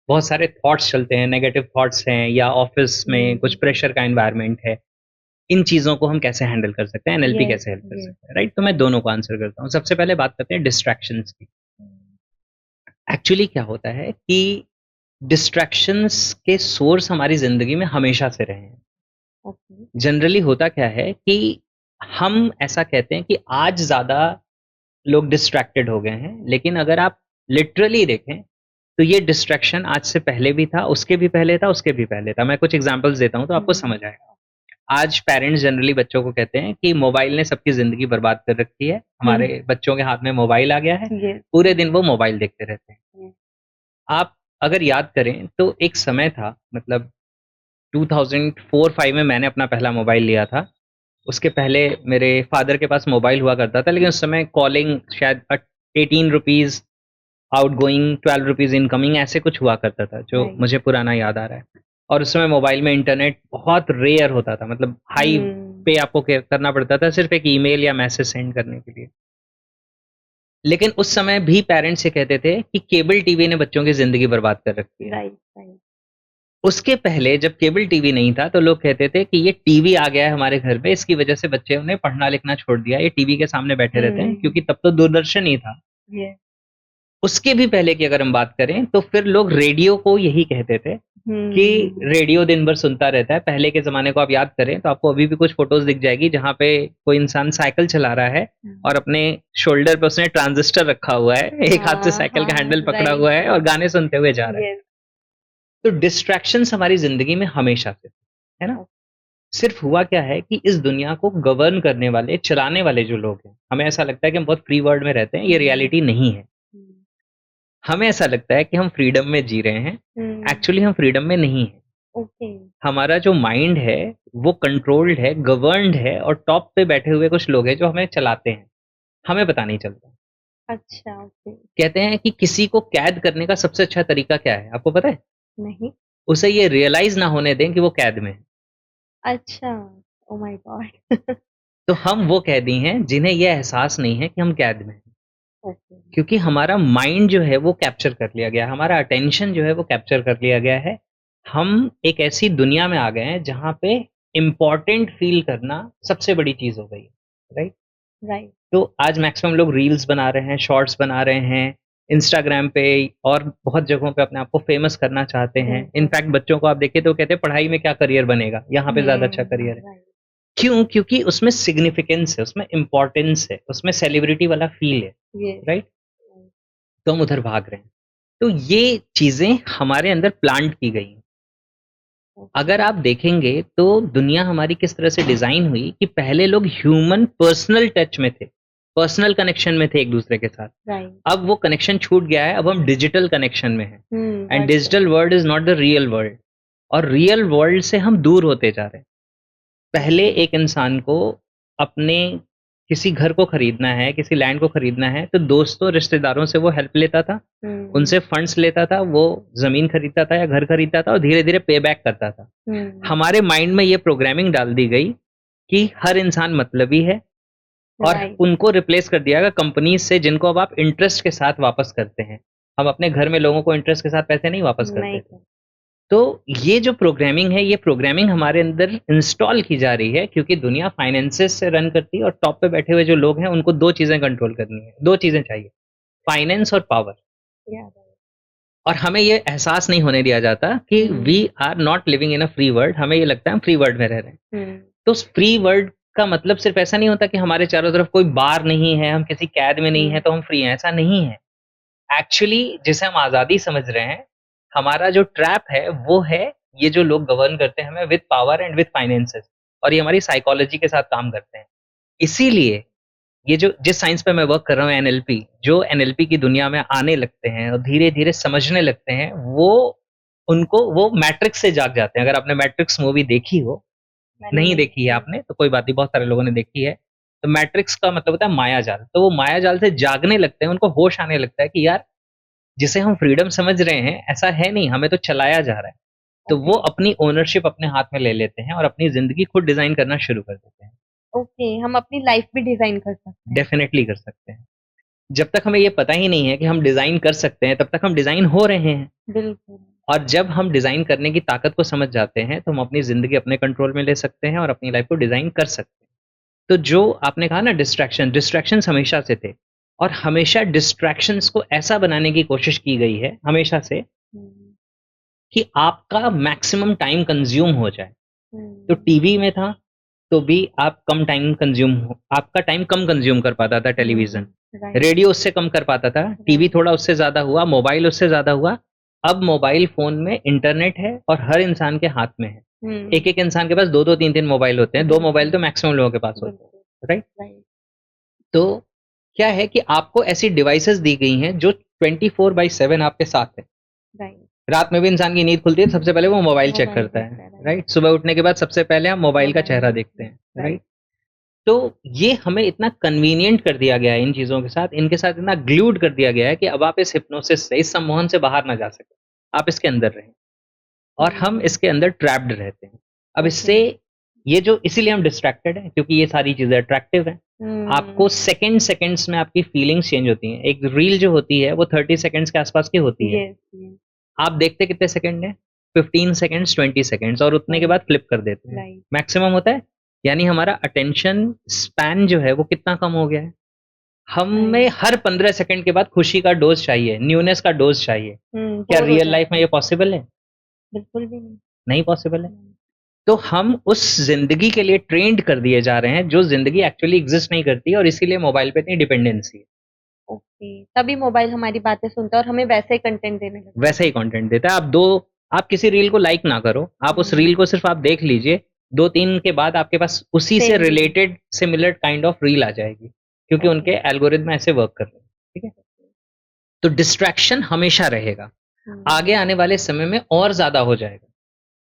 बहुत सारे थॉट्स चलते हैं, नेगेटिव थॉट्स हैं या ऑफ़िस में कुछ हुँ, प्रेशर का एनवायरनमेंट है, इन चीज़ों को हम कैसे हैंडल कर सकते हैं, एनएलपी येस, कैसे हेल्प कर येस। सकता है, राइट? तो मैं दोनों को आंसर करता हूँ। सबसे पहले बात करते हैं डिस्ट्रैक्शंस की। हुँ, एक्चुअली क्या होता है कि डिस्ट्रैक्शंस के सोर्स हमारी ज़िंदगी में हमेशा से रहे हैं। ओके। जनरली होता क्या है कि हम ऐसा कहते हैं कि आज ज़्यादा लोग डिस्ट्रैक्टेड हो गए हैं, लेकिन अगर आप लिटरली देखें, तो ये डिस्ट्रैक्शन आज से पहले भी था, उसके भी पहले था, उसके भी पहले था। मैं कुछ एग्ज़ाम्पल्स देता हूँ तो आपको हुँ, समझ आएगा। आज पेरेंट्स जनरली बच्चों को कहते हैं कि मोबाइल ने सबकी ज़िंदगी बर्बाद कर रखी है। हुँ, हमारे बच्चों के हाथ में मोबाइल आ गया है, येस, पूरे दिन वो मोबाइल देखते रहते हैं। येस। आप अगर याद करें तो एक समय था, मतलब 2004-5 में मैंने अपना पहला मोबाइल लिया था। उसके पहले मेरे फ़ादर के पास मोबाइल हुआ करता था, लेकिन उस समय कॉलिंग शायद ₹18 आउटगोइंग, ₹12 इनकमिंग, ऐसे कुछ हुआ करता था, जो राइट। मुझे पुराना याद आ रहा है। और उस समय मोबाइल में इंटरनेट बहुत रेयर होता था, मतलब हाई पे हुँ, आपको करना पड़ता था सिर्फ़ एक ईमेल या मैसेज सेंड करने के लिए। लेकिन उस समय भी पेरेंट्स ये कहते थे कि केबल टीवी ने बच्चों की ज़िंदगी बर्बाद कर रखी है। Right, right. उसके पहले जब केबल टीवी नहीं था, तो लोग कहते थे कि ये टीवी आ गया है हमारे घर पे, इसकी वजह से बच्चे ने पढ़ना-लिखना छोड़ दिया, ये टीवी के सामने बैठे रहते हैं, हुँ, क्योंकि तब तो दूरदर्शन ही था। येस। उसके भी पहले की अगर हम बात करें, तो फिर लोग रेडियो को यही कहते थे कि हुँ, रेडियो दिन भर सुनता रहता है। पहले के ज़माने को आप याद करें, तो आपको अभी भी कुछ फ़ोटोज़ दिख जाएगी, जहाँ पे कोई इंसान साइकिल चला रहा है और हुँ। अपने शोल्डर पे उसने ट्रांजिस्टर रखा हुआ है, एक हाथ से हाँ, साइकिल का हाँ, हैंडल पकड़ा राइट, हुआ है और गाने सुनते हुए जा रहा है। येस। तो डिस्ट्रैक्शंस हमारी ज़िंदगी में हमेशा से थे, है ना? ओ सिर्फ हुआ क्या है कि इस दुनिया को गवर्न करने वाले, चलाने वाले जो लोग हैं, हमें ऐसा लगता है कि हम बहुत फ्री वर्ल्ड में रहते हैं, ये हुँ, रियलिटी नहीं है। हुँ, हमें ऐसा लगता है कि हम फ्रीडम में जी रहे हैं, हुँ, एक्चुअली हम फ्रीडम में नहीं हैं। ओके, हमारा जो माइंड है, वो कंट्रोल्ड है, गवर्न्ड है और टॉप पे बैठे हुए कुछ लोग हैं जो हमें चलाते हैं, हमें पता नहीं चलता। अच्छा, ओके, कहते हैं कि किसी को कैद करने का सबसे अच्छा तरीका क्या है, आपको पता है? नहीं, उसे ये रियलाइज़ ना होने दें कि वो कैद में है। अच्छा, ओह माय गॉड! तो हम वो कैदी हैं जिन्हें ये एहसास नहीं है कि हम कैद में हैं। ओके, क्योंकि हमारा माइंड जो है वो कैप्चर कर लिया गया है, हमारा अटेंशन जो है वो कैप्चर कर लिया गया है। हम एक ऐसी दुनिया में आ गए हैं जहाँ पे इम्पोर्टेंट फ़ील करना सबसे बड़ी चीज़ हो गई है, राइट? राइट, तो आज मैक्सिमम लोग रील्स बना रहे हैं, शॉर्ट्स बना रहे हैं, इंस्टाग्राम पे और बहुत जगहों पे अपने आप को फ़ेमस करना चाहते हैं। बिल्कुल, इनफैक्ट बच्चों को आप देखिए तो कहते हैं पढ़ाई में क्या करियर बनेगा? यहाँ पे ज़्यादा अच्छा करियर है। राइट, क्यों? क्योंकि उसमें सिग्निफिकेंस है, उसमें इम्पोर्टेंस है, उसमें सेलिब्रिटी वाला फ़ील है, येस, राइट? राइट, तो हम उधर भाग रहे हैं। तो ये चीज़ें हमारे अंदर प्लांट की गई हैं। ओके, अगर आप देखेंगे तो दुनिया हमारी किस तरह से डिज़ाइन हुई कि पहले लोग ह्यूमन पर्सनल टच में थे, पर्सनल कनेक्शन में थे एक-दूसरे के साथ। राइट, अब वो कनेक्शन छूट गया है, अब हम डिजिटल कनेक्शन में हैं and that's so digital world is not the real world और रियल वर्ल्ड से हम दूर होते जा रहे हैं। पहले ओके, एक इंसान को अपने किसी घर को खरीदना है, किसी लैंड को खरीदना है, तो दोस्तों, रिश्तेदारों से वो हेल्प लेता था, हुँ, उनसे फंड्स लेता था, वो ज़मीन खरीदता था या घर खरीदता था और धीरे-धीरे पे बैक करता था। हुँ, हमारे माइंड में ये प्रोग्रामिंग डाल दी गई कि हर इंसान मतलबी है, और राइट। उनको रिप्लेस कर दिया गया कंपनीज से, जिनको अब आप इंटरेस्ट के साथ वापस करते हैं। हम अपने घर में लोगों को इंटरेस्ट के साथ पैसे नहीं वापस करते नहीं थे। तो ये जो प्रोग्रामिंग है, ये प्रोग्रामिंग हमारे अंदर इंस्टॉल की जा रही है, क्योंकि दुनिया फाइनेंसेस से रन करती है और टॉप पे बैठे हुए जो लोग हैं उनको 2 चीज़ें कंट्रोल करनी है, 2 चीज़ें चाहिए, फाइनेंस और पावर। या और हमें ये एहसास नहीं होने दिया जाता कि we are not living in a free world. हमें ये लगता है हम फ्री वर्ल्ड में रह रहे हैं। तो उस फ्री वर्ल्ड का मतलब सिर्फ ऐसा नहीं होता कि हमारे चारों तरफ कोई बार नहीं है, हम किसी कैद में नहीं है तो हम फ्री हैं, ऐसा नहीं है। एक्चुअली जिसे हम आज़ादी समझ रहे हैं, हमारा जो ट्रैप है वो है ये जो लोग गवर्न करते हैं हमें with power and with finances, और ये हमारी साइकोलॉजी के साथ काम करते हैं। इसीलिए ये जो जिस साइंस पे मैं वर्क कर रहा हूँ एनएलपी, जो एनएलपी की दुनिया में आने लगते हैं और धीरे-धीरे समझने लगते हैं, वो मैट्रिक्स से जाग जाते हैं। अगर आपने मैट्रिक्स मूवी देखी हो, नहीं देखी है आपने तो कोई बात नहीं, बहुत सारे लोगों ने देखी है। तो मैट्रिक्स का मतलब होता है मायाजाल। तो वो मायाजाल से जागने लगते हैं, उनको होश आने लगता है कि यार जिसे हम फ्रीडम समझ रहे हैं, ऐसा है नहीं, हमें तो चलाया जा रहा है। तो वो अपनी ओनरशिप अपने हाथ में ले लेते हैं और अपनी ज़िंदगी खुद डिज़ाइन करना शुरू कर देते हैं। ओके, हम अपनी लाइफ भी डिजाइन कर सकते हैं। डेफ़िनेटली कर सकते हैं। जब तक हमें ये पता ही नहीं है कि हम डिज़ाइन कर सकते हैं, तब तक हम डिज़ाइन हो रहे हैं। बिल्कुल। और जब हम डिज़ाइन करने की ताकत को समझ जाते हैं, तो हम अपनी ज़िंदगी अपने कंट्रोल में ले सकते हैं और अपनी लाइफ़ को डिज़ाइन कर सकते हैं। तो जो आपने कहा ना डिस्ट्रैक्शंस हमेशा से थे, और हमेशा डिस्ट्रैक्शंस को ऐसा बनाने की कोशिश की गई है हमेशा से कि आपका मैक्सिमम टाइम कंज़्यूम हो जाए। तो टीवी में था, तो भी आप कम टाइम कंज़्यूम हो, आपका टाइम कम कंज़्यूम कर पाता था टेलीविज़न। रेडियो उससे कम कर पाता था, टीवी थोड़ा उससे ज़्यादा हुआ, मोबाइल उससे ज़्यादा हुआ। अब मोबाइल फ़ोन में इंटरनेट है और हर इंसान के हाथ में है। एक-एक इंसान के पास 2-2 3-3 मोबाइल होते हैं, 2 मोबाइल तो मैक्सिमम लोगों के पास होते हैं, राइट? तो क्या है कि आपको ऐसी डिवाइसेज़ दी गई हैं जो 24/7 आपके साथ है। रात में भी इंसान की नींद खुलती है, सबसे पहले वो मोबाइल चेक करता है, राइट? सुबह उठने के बाद सबसे पहले हम मोबाइल का चेहरा देखते हैं, राइट? तो ये हमें इतना कन्वीनिएंट कर दिया गया है इन चीज़ों के साथ, इनके साथ इतना ग्लूड कर दिया गया है कि अब आप इस हिप्नोसिस से, इस सम्मोहन से बाहर ना जा सकें। आप इसके अंदर रहें और हम इसके अंदर ट्रैप्ड रहते हैं। अब इससे ये जो इसीलिए हम डिस्ट्रैक्टेड हैं, क्योंकि ये सारी चीज़ें अट्रैक्टिव हैं। आपको सेकंड्स में आपकी फीलिंग्स चेंज होती हैं। एक रील जो होती है वो 30 सेकंड्स के आसपास की होती है। आप देखते कितने सेकंड हैं? 15 सेकंड्स, 20 सेकंड्स, और उतने के बाद फ्लिप कर देते हैं। मैक्सिमम होता है, यानी हमारा अटेंशन स्पैन जो है वो कितना कम हो गया है। हमें हर 15 सेकंड के बाद खुशी का डोज़ चाहिए, न्यूनेस का डोज़ चाहिए। क्या रियल लाइफ में ये पॉसिबल है? बिल्कुल भी नहीं। नहीं पॉसिबल है। तो हम उस ज़िंदगी के लिए ट्रेंड कर दिए जा रहे हैं, जो ज़िंदगी एक्चुअली एग्ज़िस्ट नहीं करती, और इसीलिए मोबाइल पे इतनी डिपेंडेंसी है। ओके, तभी मोबाइल हमारी बातें सुनता है और हमें वैसे ही कंटेंट देने लगता है। वैसा ही कंटेंट देता है। आप किसी रील को लाइक ना करो, आप उस रील को सिर्फ़ आप देख लीजिए, 2-3 के बाद आपके पास उसी से related similar kind of reel आ जाएगी, क्योंकि उनके एल्गोरिदम ऐसे वर्क कर रहे हैं, ठीक है? तो डिस्ट्रैक्शन हमेशा रहेगा, आगे आने वाले समय में और ज़्यादा हो जाएगा।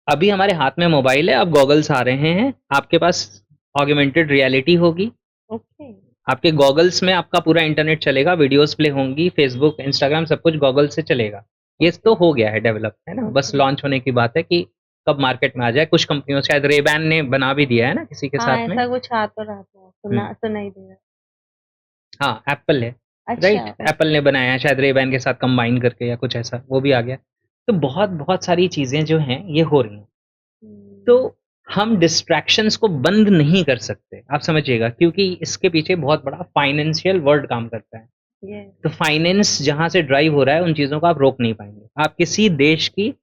अभी हमारे हाथ में मोबाइल है, अब गॉगल्स आ रहे हैं, आपके पास ऑगमेंटेड रियलिटी होगी। ओके। आपके गॉगल्स में आपका पूरा इंटरनेट चलेगा, वीडियोज़ प्ले होंगी, फ़ेसबुक, इंस्टाग्राम सब कुछ गॉगल से चलेगा। ये तो हो गया है डेवलप, है ना? बस लॉन्च होने की बात है कि कब मार्केट में आ जाए। कुछ कंपनियों, शायद रेबैन ने बना भी दिया है ना किसी के साथ में। ऐसा कुछ आ तो रहा था, सुनाई दे रहा। हाँ, एप्पल है, अच्छा, राइट? एप्पल ने बनाया है शायद रेबैन के साथ कंबाइन करके या कुछ ऐसा, वो भी आ गया। तो बहुत सारी चीज़ें जो हैं ये हो रही हैं। तो हम डिस्ट्रैक्शंस को बंद नहीं कर सकते, आप समझिएगा, क्योंकि इसके पीछे बहुत बड़ा फाइनेंशियल वर्ल्ड काम करता है। तो फाइनेंस जहाँ से ड्राइव हो रहा है, उन चीज़ों को आप रोक नहीं पाएँगे। आप किसी देश की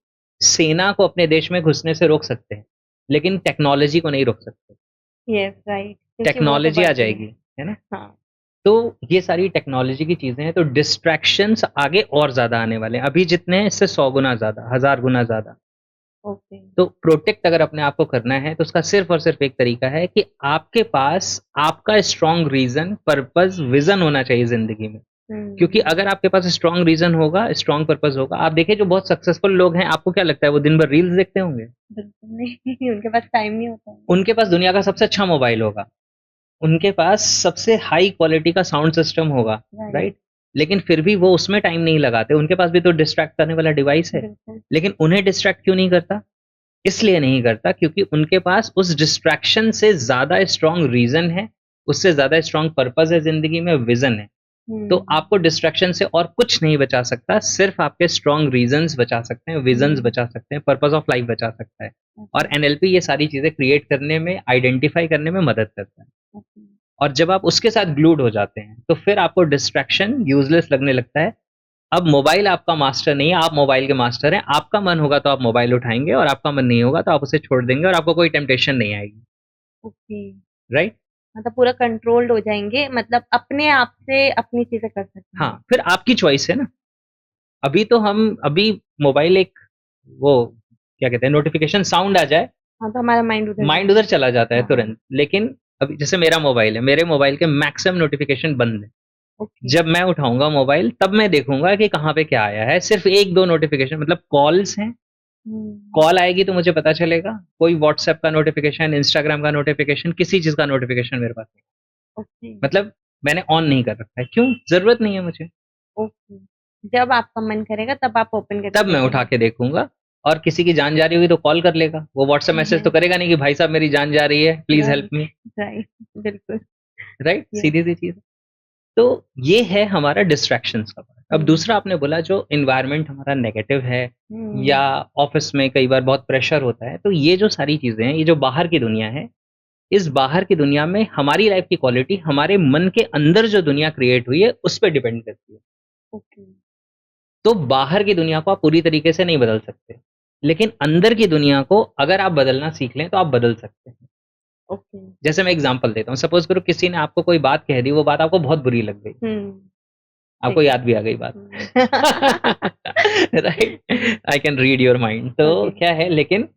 सेना को अपने देश में घुसने से रोक सकते हैं, लेकिन टेक्नोलॉजी को नहीं रोक सकते। यस, राइट, टेक्नोलॉजी आ जाएगी, है ना? हाँ। तो ये सारी टेक्नोलॉजी की चीज़ें हैं, तो डिस्ट्रैक्शंस आगे और ज़्यादा आने वाले हैं। अभी जितने हैं इससे 100 गुना ज़्यादा, 1000 गुना ज़्यादा। ओके। तो प्रोटेक्ट अगर अपने आप को करना है, तो उसका सिर्फ़ और सिर्फ़ एक तरीका है कि आपके पास आपका स्ट्रॉन्ग रीज़न, पर्पज़, विज़न होना चाहिए ज़िंदगी में। क्योंकि अगर आपके पास स्ट्रॉन्ग रीज़न होगा, स्ट्रॉन्ग पर्पज़ होगा, आप देखिए जो बहुत सक्सेसफुल लोग हैं, आपको क्या लगता है वो दिन भर रील्स देखते होंगे? बिल्कुल नहीं, उनके पास टाइम नहीं होता। उनके पास दुनिया का सबसे अच्छा मोबाइल होगा, उनके पास सबसे हाई क्वालिटी का साउंड सिस्टम होगा, राइट? लेकिन फिर भी वो उसमें टाइम नहीं लगाते, उनके पास भी तो डिस्ट्रैक्ट करने वाला डिवाइस है। लेकिन उन्हें डिस्ट्रैक्ट क्यों नहीं करता? इसलिए नहीं करता क्योंकि उनके पास उस डिस्ट्रैक्शन से ज़्यादा स्ट्रॉन्ग रीज़न है, उससे ज़्यादा स्ट्रॉन्ग पर्पस है ज़िंदगी में, विज़न है। तो आपको डिस्ट्रैक्शन से और कुछ नहीं बचा सकता, सिर्फ़ आपके स्ट्रॉन्ग रीज़न्स बचा सकते हैं, विज़न्स बचा सकते हैं, पर्पस ऑफ लाइफ़ बचा सकता है। और एनएलपी ये सारी चीज़ें क्रिएट करने में, आइडेंटिफ़ाई करने में मदद करता है। और जब आप उसके साथ ग्लूड हो जाते हैं, तो फिर आपको डिस्ट्रैक्शन यूज़लेस लगने लगता है। अब मोबाइल आपका मास्टर नहीं है, आप मोबाइल के मास्टर हैं। आपका मन होगा तो आप मोबाइल उठाएँगे और आपका मन नहीं होगा तो आप उसे छोड़ देंगे और आपको कोई टेम्पटेशन नहीं आएगी, ओके। राइट? मतलब पूरा कंट्रोल्ड हो जाएँगे, मतलब अपने आप से अपनी चीज़ें कर सकते हैं। हाँ, फिर आपकी चॉइस है ना। अभी मोबाइल एक वो क्या कहते हैं नोटिफ़िकेशन साउंड आ जाए, हाँ, तो हमारा माइंड उधर माइंड जाता उधर चला जाता है हाँ, तुरंत। लेकिन अभी जैसे मेरा मोबाइल है, मेरे मोबाइल के मैक्सिमम नोटिफ़िकेशन बंद हैं। ओके। जब मैं उठाऊँगा मोबाइल तब मैं देखूँगा कि कहाँ पे क्या आया है। सिर्फ़ 1-2 नोटिफ़िकेशन मतलब कॉल्स हैं, हुँ, कॉल आएगी तो मुझे पता चलेगा। कोई व्हाट्सएप का नोटिफ़िकेशन, इंस्टाग्राम का नोटिफ़िकेशन, किसी चीज़ का नोटिफ़िकेशन मेरे पास नहीं। ओके, मतलब मैंने ऑन नहीं कर रखा है। क्यों? ज़रूरत नहीं है मुझे। ओके। जब आपका मन करेगा तब आप ओपन करके तब मैं उठा देखेंगे। के देखूँगा और किसी की जान जा रही होगी तो कॉल कर लेगा। वो व्हाट्सएप मैसेज तो करेगा नहीं कि भाई साहब मेरी जान जा रही है, please help right, me, right, बिल्कुल, राइट? यस। सीधी-सी चीज़ है। तो ये है हमारा डिस्ट्रैक्शंस का पार्ट। अब हुँ, दूसरा आपने बोला जो एनवायरनमेंट हमारा नेगेटिव है या हुँ, ऑफ़िस में कई बार बहुत प्रेशर होता है, तो ये जो सारी चीज़ें हैं, ये जो बाहर की दुनिया है, इस बाहर की दुनिया में हमारी लाइफ़ की क्वालिटी हमारे मन के अंदर जो दुनिया क्रिएट हुई है, उस पे डिपेंड करती है। ओके, तो बाहर की दुनिया को आप पूरी तरीके से नहीं बदल सकते। लेकिन अंदर की दुनिया को अगर आप बदलना सीख लें, तो आप बदल सकते हैं। ओके। जैसे मैं एग्ज़ाम्पल देता हूँ, सपोज़ करो किसी ने आपको कोई बात कह दी, वो बात आपको बहुत बुरी लग गई। हुँ, आपको ठीक है। याद भी आ गई बात। Hmm. Right? Hmm, I can read your mind. तो ओके, क्या है लेकिन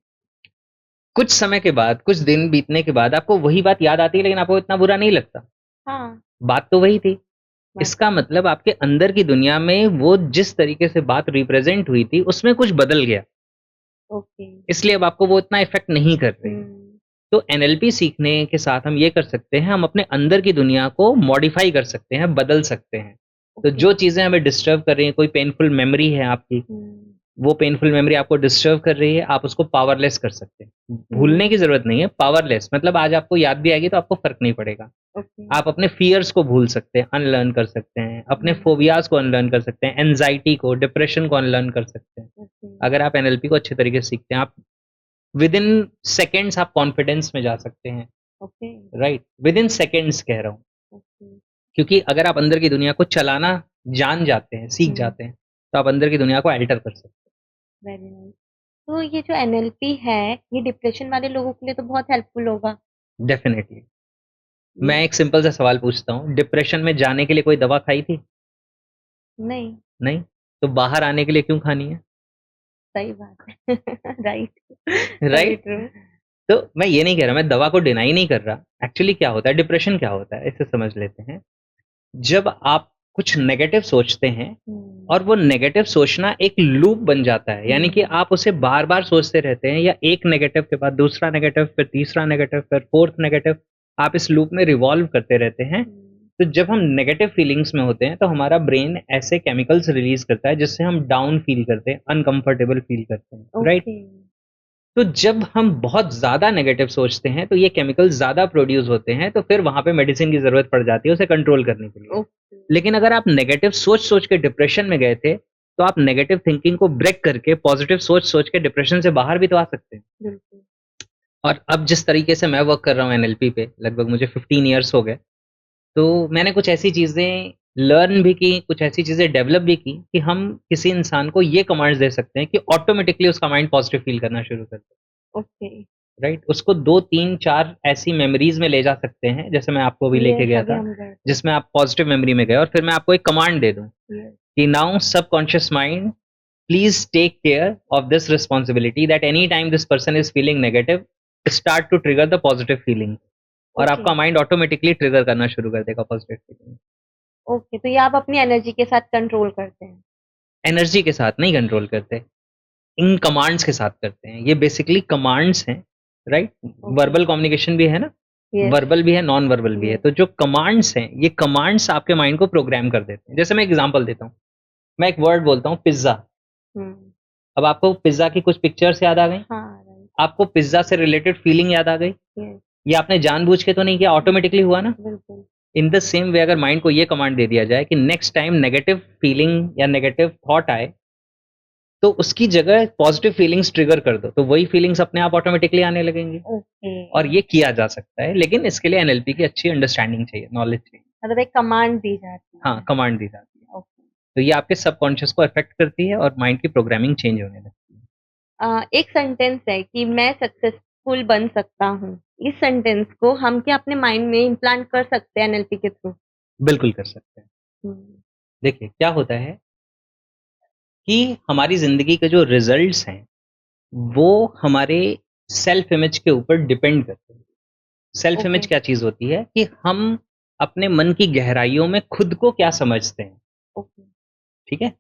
कुछ समय के बाद, कुछ दिन बीतने के बाद आपको वही बात याद आती है लेकिन आपको इतना बुरा नहीं लगता। हाँ, बात तो वही थी। बात इसका तो मतलब आपके अंदर की दुनिया में वो जिस तरीके से बात रिप्रेज़ेंट हुई थी, उसमें कुछ बदल गया। ओके, इसलिए अब आपको वो इतना इफ़ेक्ट नहीं कर रही है। हुँ, तो एनएलपी सीखने के साथ हम ये कर सकते हैं, हम अपने अंदर की दुनिया को मॉडिफ़ाई कर सकते हैं, बदल सकते हैं। तो ओके, जो चीज़ें हमें डिस्टर्ब कर रही हैं, कोई पेनफुल मेमोरी है आपकी, हुँ, वो पेनफुल मेमोरी आपको डिस्टर्ब कर रही है, आप उसको पावरलेस कर सकते हैं। भूलने की हुँ, ज़रूरत नहीं है, पावरलेस मतलब आज आपको याद भी आएगी तो आपको फ़र्क नहीं पड़ेगा। ओके, आप अपने फ़ियर्स को भूल सकते हैं, अनलर्न कर सकते हैं, अपने हुँ, फ़ोबियाज़ को अनलर्न कर सकते हैं, एंग्ज़ायटी को, डिप्रेशन को अनलर्न कर सकते हैं। ओके, अगर आप एनएलपी को अच्छे तरीके से सीखते हैं, आप विदिन सेकंड्स आप कॉन्फिडेंस में जा सकते हैं, ओके, राइट? विदिन सेकंड्स कह रहा हूँ, ओके, क्योंकि अगर आप अंदर की दुनिया को चलाना जान जाते हैं, सीख हुँ, जाते हैं, तो आप अंदर की दुनिया को अल्टर कर सकते वेरी नाइस। तो ये जो एनएलपी है, ये डिप्रेशन वाले लोगों के लिए तो बहुत हेल्पफुल होगा। हैं, डेफ़िनिटली। ये मैं एक सिंपल सा सवाल पूछता हूँ, डिप्रेशन में जाने के लिए कोई दवा खाई थी? नहीं, नहीं? तो बाहर आने के लिए क्यों खानी है? सही बात है। Right, very right? ट्रू। तो मैं ये नहीं कह रहा, मैं दवा को डिनाई नहीं कर रहा। एक्चुअली क्या होता है, डिप्रेशन क्या होता है, इसे समझ लेते हैं। जब आप कुछ नेगेटिव सोचते हैं हुँ, और वो नेगेटिव सोचना एक लूप बन जाता है, यानी कि हुँ, आप उसे बार-बार सोचते रहते हैं या एक नेगेटिव के बाद दूसरा नेगेटिव, फिर तीसरा नेगेटिव, फिर फोर्थ नेगेटिव, आप इस लूप में रिवॉल्व करते रहते हैं। हुँ, तो जब हम नेगेटिव फीलिंग्स में होते हैं, तो हमारा ब्रेन ऐसे केमिकल्स रिलीज़ करता है, जिससे हम डाउन फ़ील करते हैं, अनकम्फर्टेबल फ़ील करते हैं, राइट? ओके, तो जब हम बहुत ज़्यादा नेगेटिव सोचते हैं, तो ये केमिकल्स ज़्यादा प्रोड्यूस होते हैं, तो फिर वहाँ पे मेडिसिन की ज़रूरत पड़ जाती है उसे कंट्रोल करने के लिए। ओके, लेकिन अगर आप नेगेटिव सोच-सोच के डिप्रेशन में गए थे, तो आप नेगेटिव थिंकिंग को ब्रेक करके पॉज़िटिव सोच-सोच के डिप्रेशन से बाहर भी तो आ सकते हैं। बिल्कुल। और अब जिस तरीके से मैं वर्क कर रहा हूँ एनएलपी पे, लगभग मुझे 15 इयर्स हो गए, तो मैंने कुछ ऐसी चीज़ें लर्न भी की, कुछ ऐसी चीज़ें डेवलप भी की कि हम किसी इंसान को ये कमांड्स दे सकते हैं कि ऑटोमैटिकली उसका माइंड पॉज़िटिव फ़ील करना शुरू कर दे। Okay, right? उसको 2, 3, 4 ऐसी मेमोरीज़ में ले जा सकते हैं, जैसे मैं आपको अभी लेके यस, गया अभी था, हम गए थे। जिसमें आप पॉज़िटिव मेमोरी में गए और फिर मैं आपको एक कमांड दे दूँ यस, कि now subconscious mind please take care of this responsibility that any time this person is feeling negative, start to trigger the positive feeling और ओके, आपका माइंड ऑटोमैटिकली ट्रिगर करना शुरू कर देगा पॉज़िटिव फीलिंग। ओके, तो ये आप अपनी एनर्जी के साथ कंट्रोल करते हैं। एनर्जी के साथ नहीं कंट्रोल करते, इन कमांड्स के साथ करते हैं। ये बेसिकली कमांड्स हैं, राइट? ओके, वर्बल कम्युनिकेशन भी है ना? यस, वर्बल भी है, नॉन वर्बल भी है। यस, तो जो कमांड्स हैं, ये कमांड्स आपके माइंड को प्रोग्राम कर देते हैं। जैसे मैं एग्ज़ाम्पल देता हूँ, मैं एक वर्ड बोलता हूँ पिज़्ज़ा, हुँ, अब आपको पिज़्ज़ा की कुछ पिक्चर्स याद आ गईं? हाँ, राइट, आपको पिज़्ज़ा से रिलेटेड फीलिंग याद आ गई? यस, ये आपने जानबूझ के तो नहीं किया, ऑटोमेटिकली हुआ ना। बिल्कुल। इन द सेम वे अगर माइंड को ये कमांड दे दिया जाए कि नेक्स्ट टाइम नेगेटिव फीलिंग या नेगेटिव थॉट आए, तो उसकी जगह पॉजिटिव फीलिंग्स ट्रिगर कर दो, तो वही फीलिंग्स अपने आप ऑटोमेटिकली आने लगेंगी। ओके। और ये किया जा सकता है, लेकिन इसके लिए एनएलपी की अच्छी अंडरस्टैंडिंग चाहिए, नॉलेज चाहिए। मतलब एक कमांड दी जाती है। हाँ, कमांड दी जाती है। ओके। तो ये आपके सबकॉन्शियस को अफेक्ट करती है और माइंड की प्रोग्रामिंग चेंज होने लगती है। एक सेंटेंस है कि मैं सक्सेसफुल बन सकता हूँ। इस सेंटेंस को हम क्या अपने माइंड में इम्प्लांट कर सकते हैं एनएलपी के थ्रू? बिल्कुल कर सकते हैं। हुँ। देखिए, क्या होता है कि हमारी ज़िंदगी के जो रिज़ल्ट्स हैं, वो हमारे सेल्फ इमेज के ऊपर डिपेंड करते हैं। Self okay. इमेज क्या चीज़ होती है कि हम अपने मन की गहराइयों में खुद को क्या समझते हैं, ओके। ठीक है?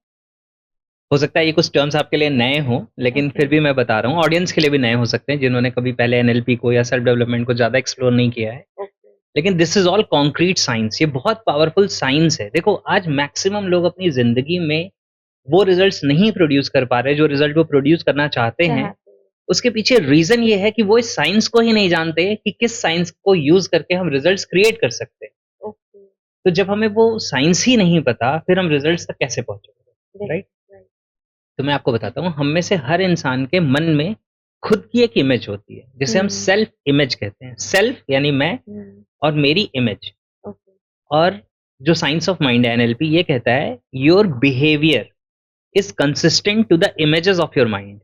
हो सकता है ये कुछ टर्म्स आपके लिए नए हों, लेकिन ओके। फिर भी मैं बता रहा हूँ, ऑडियंस के लिए भी नए हो सकते हैं, जिन्होंने कभी पहले एनएलपी को या सेल्फ डेवलपमेंट को ज़्यादा एक्सप्लोर नहीं किया है। ओके। लेकिन this is all concrete science, ये बहुत पावरफुल साइंस है। देखो, आज मैक्सिमम लोग अपनी ज़िंदगी में वो रिज़ल्ट्स नहीं प्रोड्यूस कर पा रहे, जो रिज़ल्ट वो प्रोड्यूस करना चाहते हैं। चाहते हैं। उसके पीछे रीज़न ये है कि वो इस साइंस को ही नहीं जानते कि किस साइंस को यूज़ करके हम रिज़ल्ट्स क्रिएट कर सकते हैं। ओके। तो जब हमें वो साइंस ही नहीं पता, फिर हम रिज़ल्ट्स तक कैसे पहुँचेंगे, राइट, राइट? राइट। तो मैं आपको बताता हूँ, हम में से हर इंसान के मन में खुद की एक इमेज होती है, जिसे हम हुँ। सेल्फ इमेज कहते हैं। सेल्फ यानी मैं, हुँ। और मेरी इमेज। ओके। और जो साइंस ऑफ माइंड है एनएलपी, ये कहता है your behaviour is consistent to the images of your mind.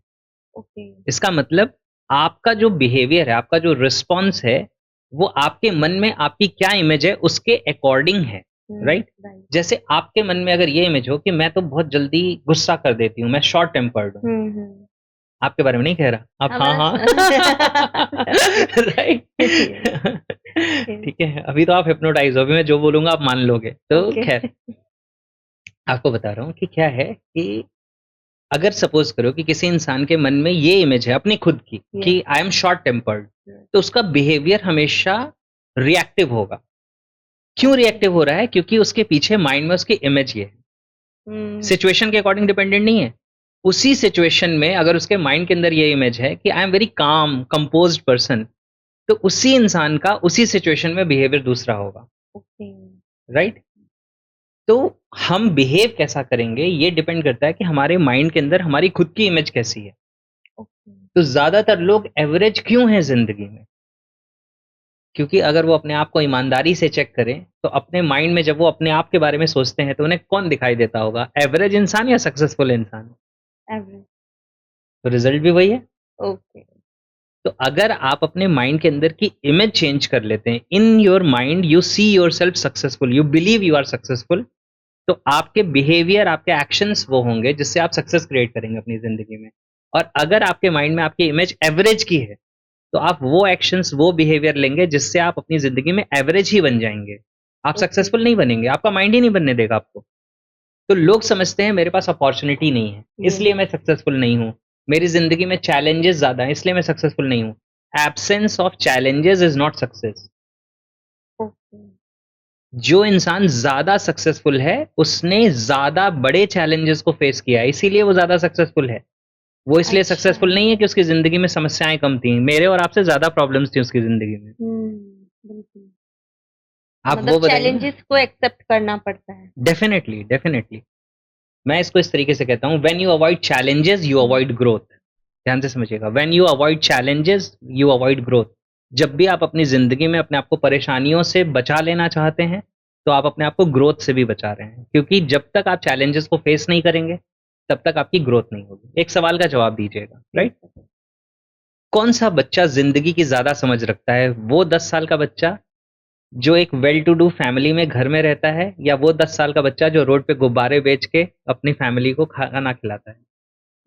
Okay. इसका मतलब आपका जो बिहेवियर है, आपका जो रिस्पॉन्स है, वो आपके मन में आपकी क्या इमेज है उसके अकॉर्डिंग है, हुँ। राइट? राइट। जैसे आपके मन में अगर ये इमेज हो कि मैं तो बहुत जल्दी गुस्सा कर देती हूँ, मैं शॉर्ट टेम्पर्ड हूँ, हुँ, हुँ। आपके बारे में नहीं कह रहा, आप हाँ हाँ राइट ठीक है, अभी तो आप हिप्नोटाइज हो, अभी मैं जो बोलूंगा आप मान लोगे, तो ओके। खैर आपको बता रहा हूँ कि क्या है कि अगर सपोज करो कि किसी इंसान के मन में ये इमेज है अपनी खुद की कि yes, I am short tempered, yes. तो उसका बिहेवियर हमेशा रिएक्टिव होगा। क्यों ओके। रिएक्टिव हो रहा है? क्योंकि उसके पीछे माइंड में उसकी इमेज ये है, हुँ। सिचुएशन के अकॉर्डिंग डिपेंडेंट नहीं है। उसी सिचुएशन में अगर उसके माइंड के अंदर ये इमेज है कि I am very calm composed person, तो उसी इंसान का उसी सिचुएशन में बिहेवियर दूसरा होगा, ओके। राइट? तो हम बिहेव कैसा करेंगे ये डिपेंड करता है कि हमारे माइंड के अंदर हमारी खुद की इमेज कैसी है। ओके। तो ज़्यादातर लोग एवरेज क्यों हैं ज़िंदगी में? क्योंकि अगर वो अपने आप को ईमानदारी से चेक करें, तो अपने माइंड में जब वो अपने आप के बारे में सोचते हैं, तो उन्हें कौन दिखाई देता होगा? एवरेज इंसान या सक्सेसफुल इंसान? एवरेज। तो रिज़ल्ट भी वही है। ओके। तो अगर आप अपने माइंड के अंदर की इमेज चेंज कर लेते हैं, in your mind you see yourself successful, you believe you are successful, तो आपके बिहेवियर, आपके एक्शंस वो होंगे जिससे आप सक्सेस क्रिएट करेंगे अपनी ज़िंदगी में। और अगर आपके माइंड में आपकी इमेज एवरेज की है, तो आप वो एक्शंस, वो बिहेवियर लेंगे जिससे आप अपनी ज़िंदगी में एवरेज ही बन जाएँगे। आप ओके। सक्सेसफुल नहीं बनेंगे, आपका माइंड ही नहीं बनने देगा आपको। तो लोग समझते हैं मेरे पास अपॉर्च्युनिटी नहीं है, ये। इसलिए मैं सक्सेसफुल नहीं हूँ। मेरी ज़िंदगी में चैलेंजेस ज़्यादा हैं, इसलिए मैं सक्सेसफुल नहीं हूँ। Absence of challenges is not success. Okay. जो इंसान ज़्यादा सक्सेसफुल है, उसने ज़्यादा बड़े चैलेंजेस को फेस किया है, इसीलिए वो ज़्यादा सक्सेसफुल है। वो इसलिए अच्छा। सक्सेसफुल नहीं है कि उसकी ज़िंदगी में समस्याएँ कम थी। मेरे और आपसे ज़्यादा प्रॉब्लम्स थी उसकी ज़िंदगी में। हुँ, बिल्कुल। आप मतलब वो बताइए ना। चैलेंजेस को एक्सेप्ट करना पड़ता है। Definitely, definitely. मैं इसको इस तरीके से कहता हूँ, when you avoid challenges, you hmm. Avoid growth. ध्यान से समझिएगा, when you avoid challenges, you avoid growth. जब भी आप अपनी ज़िंदगी में अपने आप को परेशानियों से बचा लेना चाहते हैं, तो आप अपने आप को ग्रोथ से भी बचा रहे हैं। क्योंकि जब तक आप चैलेंजेस को फेस नहीं करेंगे, तब तक आपकी ग्रोथ नहीं होगी। एक सवाल का जवाब दीजिएगा, राइट? कौन-सा बच्चा ज़िंदगी की ज़्यादा समझ रखता है? वो 10 साल का बच्चा जो एक वेल टू डू फैमिली में घर में रहता है, या वो 10 साल का बच्चा जो रोड पे गुब्बारे बेच के अपनी फैमिली को खाना खिलाता है?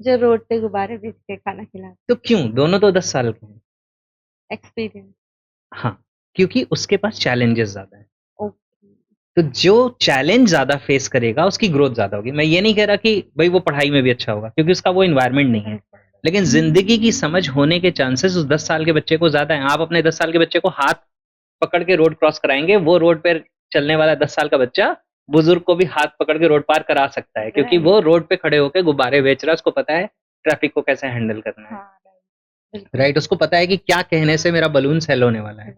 जो रोड पे गुब्बारे बेच के खाना खिलाते। तो क्यों? दोनों तो 10 साल के हैं। एक्सपीरियंस। हाँ, क्योंकि उसके पास चैलेंजेस ज़्यादा हैं। ओके। तो जो चैलेंज ज़्यादा फेस करेगा, उसकी ग्रोथ ज़्यादा होगी। मैं ये नहीं कह रहा कि भई वो पढ़ाई में भी अच्छा होगा, क्योंकि उसका वो एनवायरनमेंट नहीं है। लेकिन ज़िंदगी की समझ होने के चांसेस उस 10 साल के बच्चे को ज़्यादा हैं। आप अपने 10 साल के बच्चे को हाथ पकड़ के रोड क्रॉस कराएँगे, वो रोड पे चलने वाला 10 साल का बच्चा बुजुर्ग को भी हाथ पकड़ के रोड पार करा सकता है, क्योंकि राइट। वो रोड पे खड़े होके गुब्बारे बेच रहा है, उसको पता है ट्रैफिक को कैसे हैंडल करना है। हाँ, राइट। राइट? उसको पता है कि क्या कहने से मेरा बलून सेल होने वाला है।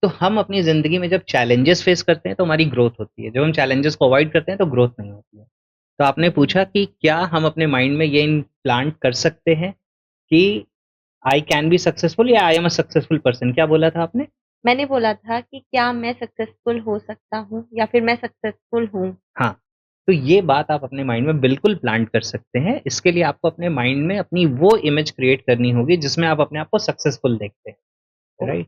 तो हम अपनी ज़िंदगी में जब चैलेंजेस फेस करते हैं तो हमारी ग्रोथ होती है, जब हम चैलेंजेस को अवॉइड करते हैं तो ग्रोथ नहीं होती है। तो आपने पूछा कि क्या हम अपने माइंड में ये इम्प्लांट कर सकते हैं कि आई कैन बी सक्सेसफुल या I am a successful person, क्या बोला था आपने? मैंने बोला था कि क्या मैं सक्सेसफुल हो सकता हूँ या फिर मैं सक्सेसफुल हूँ? हाँ, तो ये बात आप अपने माइंड में बिल्कुल प्लांट कर सकते हैं। इसके लिए आपको अपने माइंड में अपनी वो इमेज क्रिएट करनी होगी जिसमें आप अपने आप को सक्सेसफुल देखते हैं, राइट?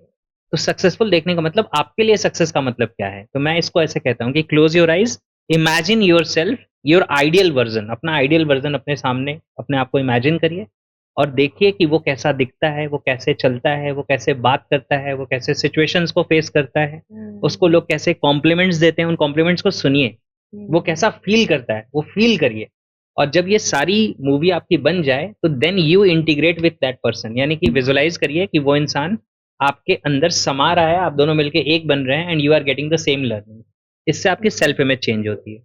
तो सक्सेसफुल देखने का मतलब आपके लिए सक्सेस का मतलब क्या है? तो मैं इसको ऐसे कहता हूँ कि close your eyes, imagine yourself your ideal version, अपना आइडियल वर्ज़न अपने सामने अपने आप को इमेजिन करिए और देखिए कि वो कैसा दिखता है, वो कैसे चलता है, वो कैसे बात करता है, वो कैसे सिचुएशंस को फेस करता है, उसको लोग कैसे कॉम्प्लीमेंट्स देते हैं, उन कॉम्प्लीमेंट्स को सुनिए। वो कैसा फ़ील करता है, वो फ़ील करिए और जब ये सारी मूवी आपकी बन जाए, तो then you integrate with that person, यानी कि विज़ुअलाइज़ करिए कि वो इंसान आपके अंदर समा रहा है, आप दोनों मिलके एक बन रहे हैं and you are getting the same learning. इससे आपकी सेल्फ इमेज चेंज होती है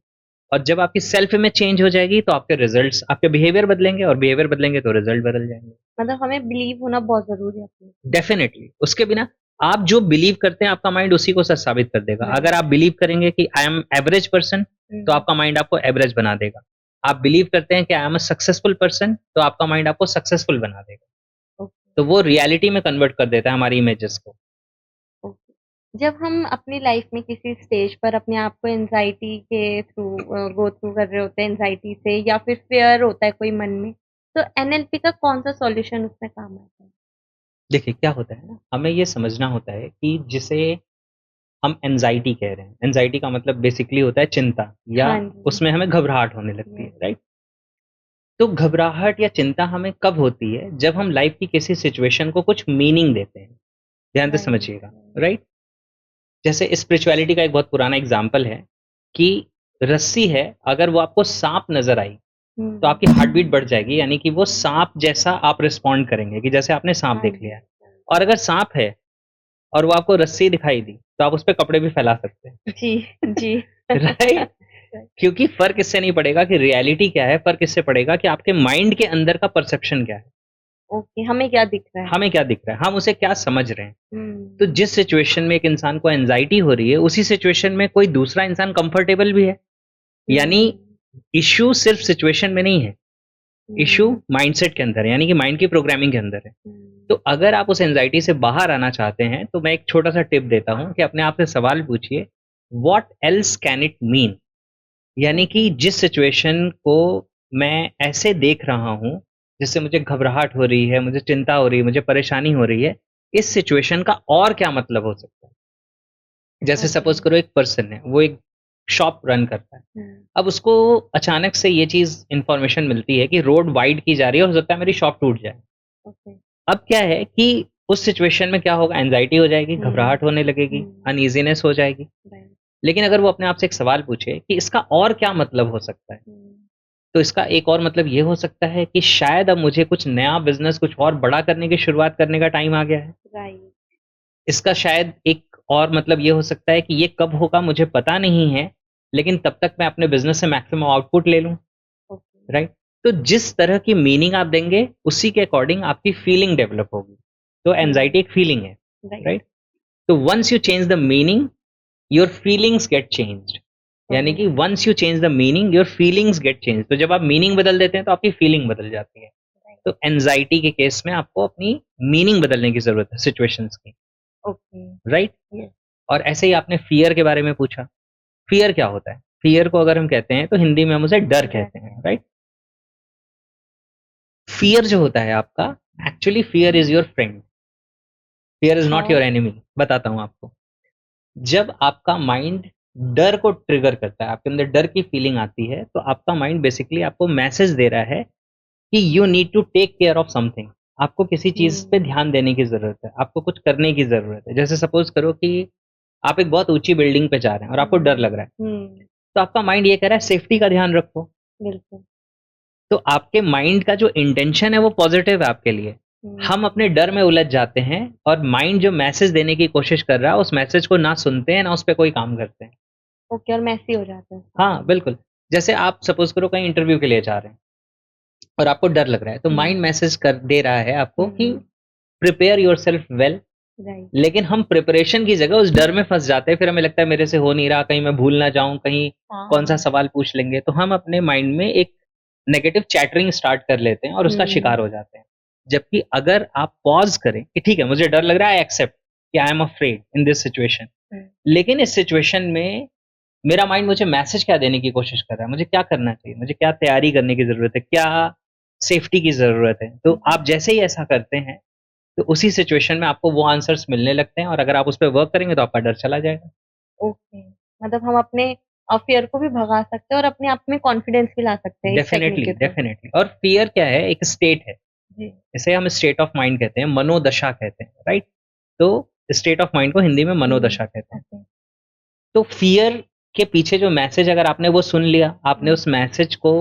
और जब आपकी सेल्फ इमेज चेंज हो जाएगी, तो आपके रिज़ल्ट्स आपके बिहेवियर बदलेंगे और बिहेवियर बदलेंगे तो रिज़ल्ट बदल जाएँगे। मतलब हमें बिलीव होना बहुत ज़रूरी है अपने डेफ़िनिटली, उसके बिना आप जो बिलीव करते हैं, आपका माइंड उसी को सच साबित कर देगा। अगर आप बिलीव करेंगे कि आई एम एवरेज पर्सन, तो आपका माइंड आपको एवरेज बना देगा। आप बिलीव करते हैं कि I am a successful person, तो आपका माइंड आपको सक्सेसफुल बना देगा। तो वो रियलिटी में कन्वर्ट कर देता है हमारी इमेजेस को। ओके। जब हम अपनी लाइफ में किसी स्टेज पर अपने आप को एंजाइटी के थ्रू गो थ्रू कर रहे होते हैं, एंजाइटी से या फिर फियर होता है कोई मन में, तो एनएलपी का कौन-सा सॉल्यूशन उसमें काम आता है? देखिए, क्या होता है ना, हमें ये समझना होता है कि जिसे हम एंग्ज़ायटी कह रहे हैं, एंग्ज़ायटी का मतलब बेसिकली होता है चिंता या हाँ जी। उसमें हमें घबराहट होने लगती है, यस। राइट? तो घबराहट या चिंता हमें कब होती है? जब हम लाइफ़ की किसी सिचुएशन को कुछ मीनिंग देते हैं। ध्यान से राइट। समझिएगा, राइट? जैसे स्पिरिचुअलिटी का एक बहुत पुराना एग्ज़ाम्पल है कि रस्सी है, अगर वो आपको साँप नज़र आई, तो हुँ। आपकी हार्ट बीट बढ़ जाएगी, यानी कि वो साँप जैसा आप रिस्पॉन्ड करेंगे कि जैसे आपने साँप हाँ देख जी। लिया है। और अगर साँप है और वो आपको रस्सी दिखाई दी, तो आप उसपे कपड़े भी फैला सकते हैं, जी, जी। राइट? क्योंकि फ़र्क इससे नहीं पड़ेगा कि रियलिटी क्या है, फ़र्क इससे पड़ेगा कि आपके माइंड के अंदर का परसेप्शन क्या है, ओके, हमें क्या दिख रहा है? हमें क्या दिख रहा है, हम उसे क्या समझ रहे हैं। तो हुँ। जिस सिचुएशन में एक इंसान को एंग्ज़ायटी हो रही है, उसी सिचुएशन में कोई दूसरा इंसान कंफर्टेबल भी है। यानी हुँ। इश्यू सिर्फ़ सिचुएशन में नहीं है, इश्यू हुँ। माइंडसेट के अंदर है, यानी कि माइंड की प्रोग्रामिंग के अंदर है। तो हुँ। अगर आप उस एंग्ज़ायटी से बाहर आना चाहते हैं, तो मैं एक छोटा-सा टिप देता हूँ कि अपने आप से सवाल पूछिए, what else can it mean? यानी कि ओके। जिस सिचुएशन को मैं ऐसे देख रहा हूँ, जिससे मुझे घबराहट हो रही है, मुझे चिंता हो रही है, मुझे परेशानी हो रही है, इस सिचुएशन का और क्या मतलब हो सकता है? जैसे ओके। सपोज़ करो एक पर्सन है, वो एक शॉप रन करता है। हुँ। अब उसको अचानक से ये चीज़ इन्फॉर्मेशन मिलती है कि रोड वाइड की जा रही है, हो सकता है मेरी शॉप टूट जाए। ओके। अब क्या है कि उस सिचुएशन में क्या होगा, एंग्ज़ायटी हो जाएगी, हुँ। घबराहट होने लगेगी, हुँ। अनईज़ीनेस हो जाएगी। राइट। लेकिन अगर वो अपने आप से एक सवाल पूछे कि इसका और क्या मतलब हो सकता है? हुँ। तो इसका एक और मतलब ये हो सकता है कि शायद अब मुझे कुछ नया बिज़नेस कुछ और बड़ा करने की शुरुआत करने का टाइम आ गया है। राइट। इसका शायद एक और मतलब ये हो सकता है कि ये कब होगा मुझे पता नहीं है, लेकिन तब तक मैं अपने बिज़नेस से मैक्सिमम आउटपुट ले लूँ, ओके। राइट? तो जिस तरह की मीनिंग आप देंगे, उसी के अकॉर्डिंग आपकी फीलिंग डेवलप होगी। तो एंग्ज़ायटी हुँ। एक फीलिंग है, राइट। राइट? तो once you change the meaning, your feelings get changed. यानी कि oh! Once you change the meaning, your feelings get changed. तो जब आप मीनिंग बदल देते हैं, तो आपकी फीलिंग बदल जाती है। राइट। तो एंग्ज़ायटी के केस में आपको अपनी मीनिंग बदलने की ज़रूरत है सिचुएशंस की, ओके। राइट? यस। और ऐसे ही आपने फ़ियर के बारे में पूछा। फ़ियर क्या होता है? फ़ियर को अगर हम कहते हैं तो हिंदी में हम उसे डर डर। कहते हैं, राइट? फ़ियर जो होता है आपका, actually fear is your friend, fear is not how? Your enemy. बताता हूँ आपको। जब आपका माइंड डर को ट्रिगर करता है, आपके अंदर डर की फ़ीलिंग आती है, तो आपका माइंड बेसिकली आपको मैसेज दे रहा है कि you need to take care of something. आपको किसी चीज़ पे हुँ। ध्यान देने की ज़रूरत है, आपको कुछ करने की ज़रूरत है। जैसे सपोज़ करो कि आप एक बहुत ऊँची बिल्डिंग पे जा रहे हैं और आपको डर हुँ। लग रहा है, हुँ। तो आपका माइंड ये कह रहा है सेफ्टी का ध्यान रखो। बिल्कुल। तो आपके माइंड का जो इंटेंशन है वो पॉज़िटिव है आपके लिए। हम अपने हुँ। डर में उलझ जाते हैं और माइंड जो मैसेज देने की कोशिश कर रहा है, उस मैसेज को ना सुनते हैं, ना उस पे कोई काम करते हैं। ओके और मेसी हो जाता है सब हाँ, कुछ। बिल्कुल। जैसे आप सपोज़ करो कहीं इंटरव्यू के लिए जा रहे हैं और आपको डर लग रहा है, तो माइंड हुँ। मैसेज कर दे रहा है आपको कि hmm. Prepare yourself well, right. लेकिन हम प्रिपरेशन की जगह उस डर में फँस जाते हैं, फिर हमें लगता है मेरे से हो नहीं रहा, कहीं मैं भूल ना जाऊँ, कहीं कौन-सा हाँ। सवाल पूछ लेंगे, तो हम अपने माइंड में एक नेगेटिव चैटरिंग स्टार्ट कर लेते हैं और उसका शिकार हो जाते हैं। जबकि अगर आप पॉज़ करें कि ठीक है, मुझे डर लग रहा है, आई एक्सेप्ट कि I am afraid in this situation, लेकिन इस सिचुएशन में मेरा माइंड मुझे मैसेज क्या देने की कोशिश कर रहा है, मुझे क्या करना चाहिए, मुझे क्या तैयारी करने की ज़रूरत है, क्या सेफ्टी की ज़रूरत है। तो आप जैसे ही ऐसा करते हैं, तो उसी सिचुएशन में आपको वो आंसर्स मिलने लगते हैं और अगर आप उस पे वर्क करेंगे तो आपका डर चला जाएगा। ओके, मतलब हम अपने फ़ियर को भी भगा सकते हैं और अपने आप में कॉन्फिडेंस भी ला सकते हैं इस टेक्निक डेफ़िनेटली, के थ्रू। डेफ़िनेटली। और फ़ियर क्या है, एक स्टेट है। जी। इसे हम स्टेट ऑफ माइंड कहते हैं, मनोदशा कहते हैं, राइट? तो स्टेट ऑफ माइंड को हिंदी में मनोदशा कहते हैं। ओके। तो फ़ियर के पीछे जो मैसेज अगर आपने वो सुन लिया, आपने उस मैसेज को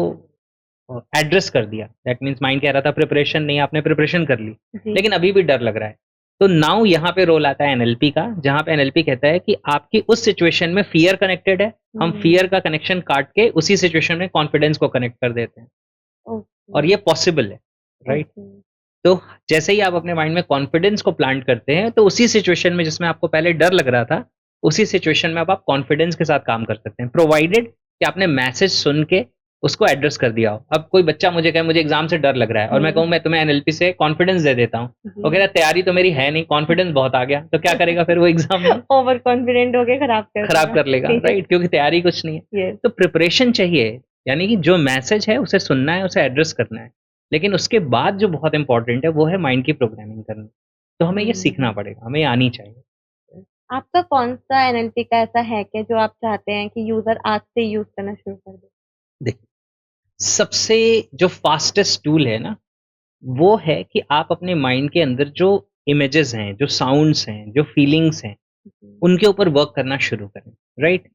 एड्रेस कर दिया, दैट मीन्स माइंड कह रहा था प्रिपरेशन नहीं, आपने प्रिपरेशन कर ली, जी। लेकिन अभी भी डर लग रहा है। तो नाउ यहाँ पे रोल आता है एनएलपी का, जहाँ पे एनएलपी कहता है कि आपकी उस सिचुएशन में फ़ियर कनेक्टेड है, हम फ़ियर का कनेक्शन काट के उसी सिचुएशन में कॉन्फिडेंस को कनेक्ट कर देते हैं और ओके, ये पॉसिबल है, राइट? ओके। तो जैसे ही आप अपने माइंड में कॉन्फिडेंस को प्लांट करते हैं, तो उसी सिचुएशन में जिसमें आपको पहले डर लग रहा था, उसी सिचुएशन में अब आप कॉन्फिडेंस के साथ काम कर सकते हैं, प्रोवाइडेड कि आपने मैसेज सुन के उसको एड्रेस कर दिया हो। अब कोई बच्चा मुझे कहे मुझे एग्ज़ाम से डर लग रहा है और मैं कहूँ मैं तुम्हें एनएलपी से कॉन्फिडेंस दे देता हूँ। वो कह रहा है तैयारी तो मेरी है नहीं, कॉन्फिडेंस बहुत आ गया, तो क्या करेगा फिर वो एग्ज़ाम में? ओवर कॉन्फिडेंट होके खराब कर लेगा, राइट? क्योंकि तैयारी कुछ नहीं है। यस। तो प्रिपरेशन चाहिए, यानी कि जो मैसेज है उसे सुनना है, उसे एड्रेस करना है। लेकिन उसके बाद जो बहुत इम्पोर्टेंट है वो है माइंड की प्रोग्रामिंग करनी। तो हमें ये सीखना पड़ेगा, हमें ये आनी चाहिए। आपका कौन-सा एनएलपी का ऐसा हैक है जो आप चाहते हैं कि यूज़र आज से यूज़ करना शुरू कर दे? देखिए, सबसे जो फास्टेस्ट टूल है ना, वो है कि आप अपने माइंड के अंदर जो इमेजेस हैं, जो साउंड्स हैं, जो फीलिंग्स हैं, जी। उनके ऊपर वर्क करना शुरू करें, राइट?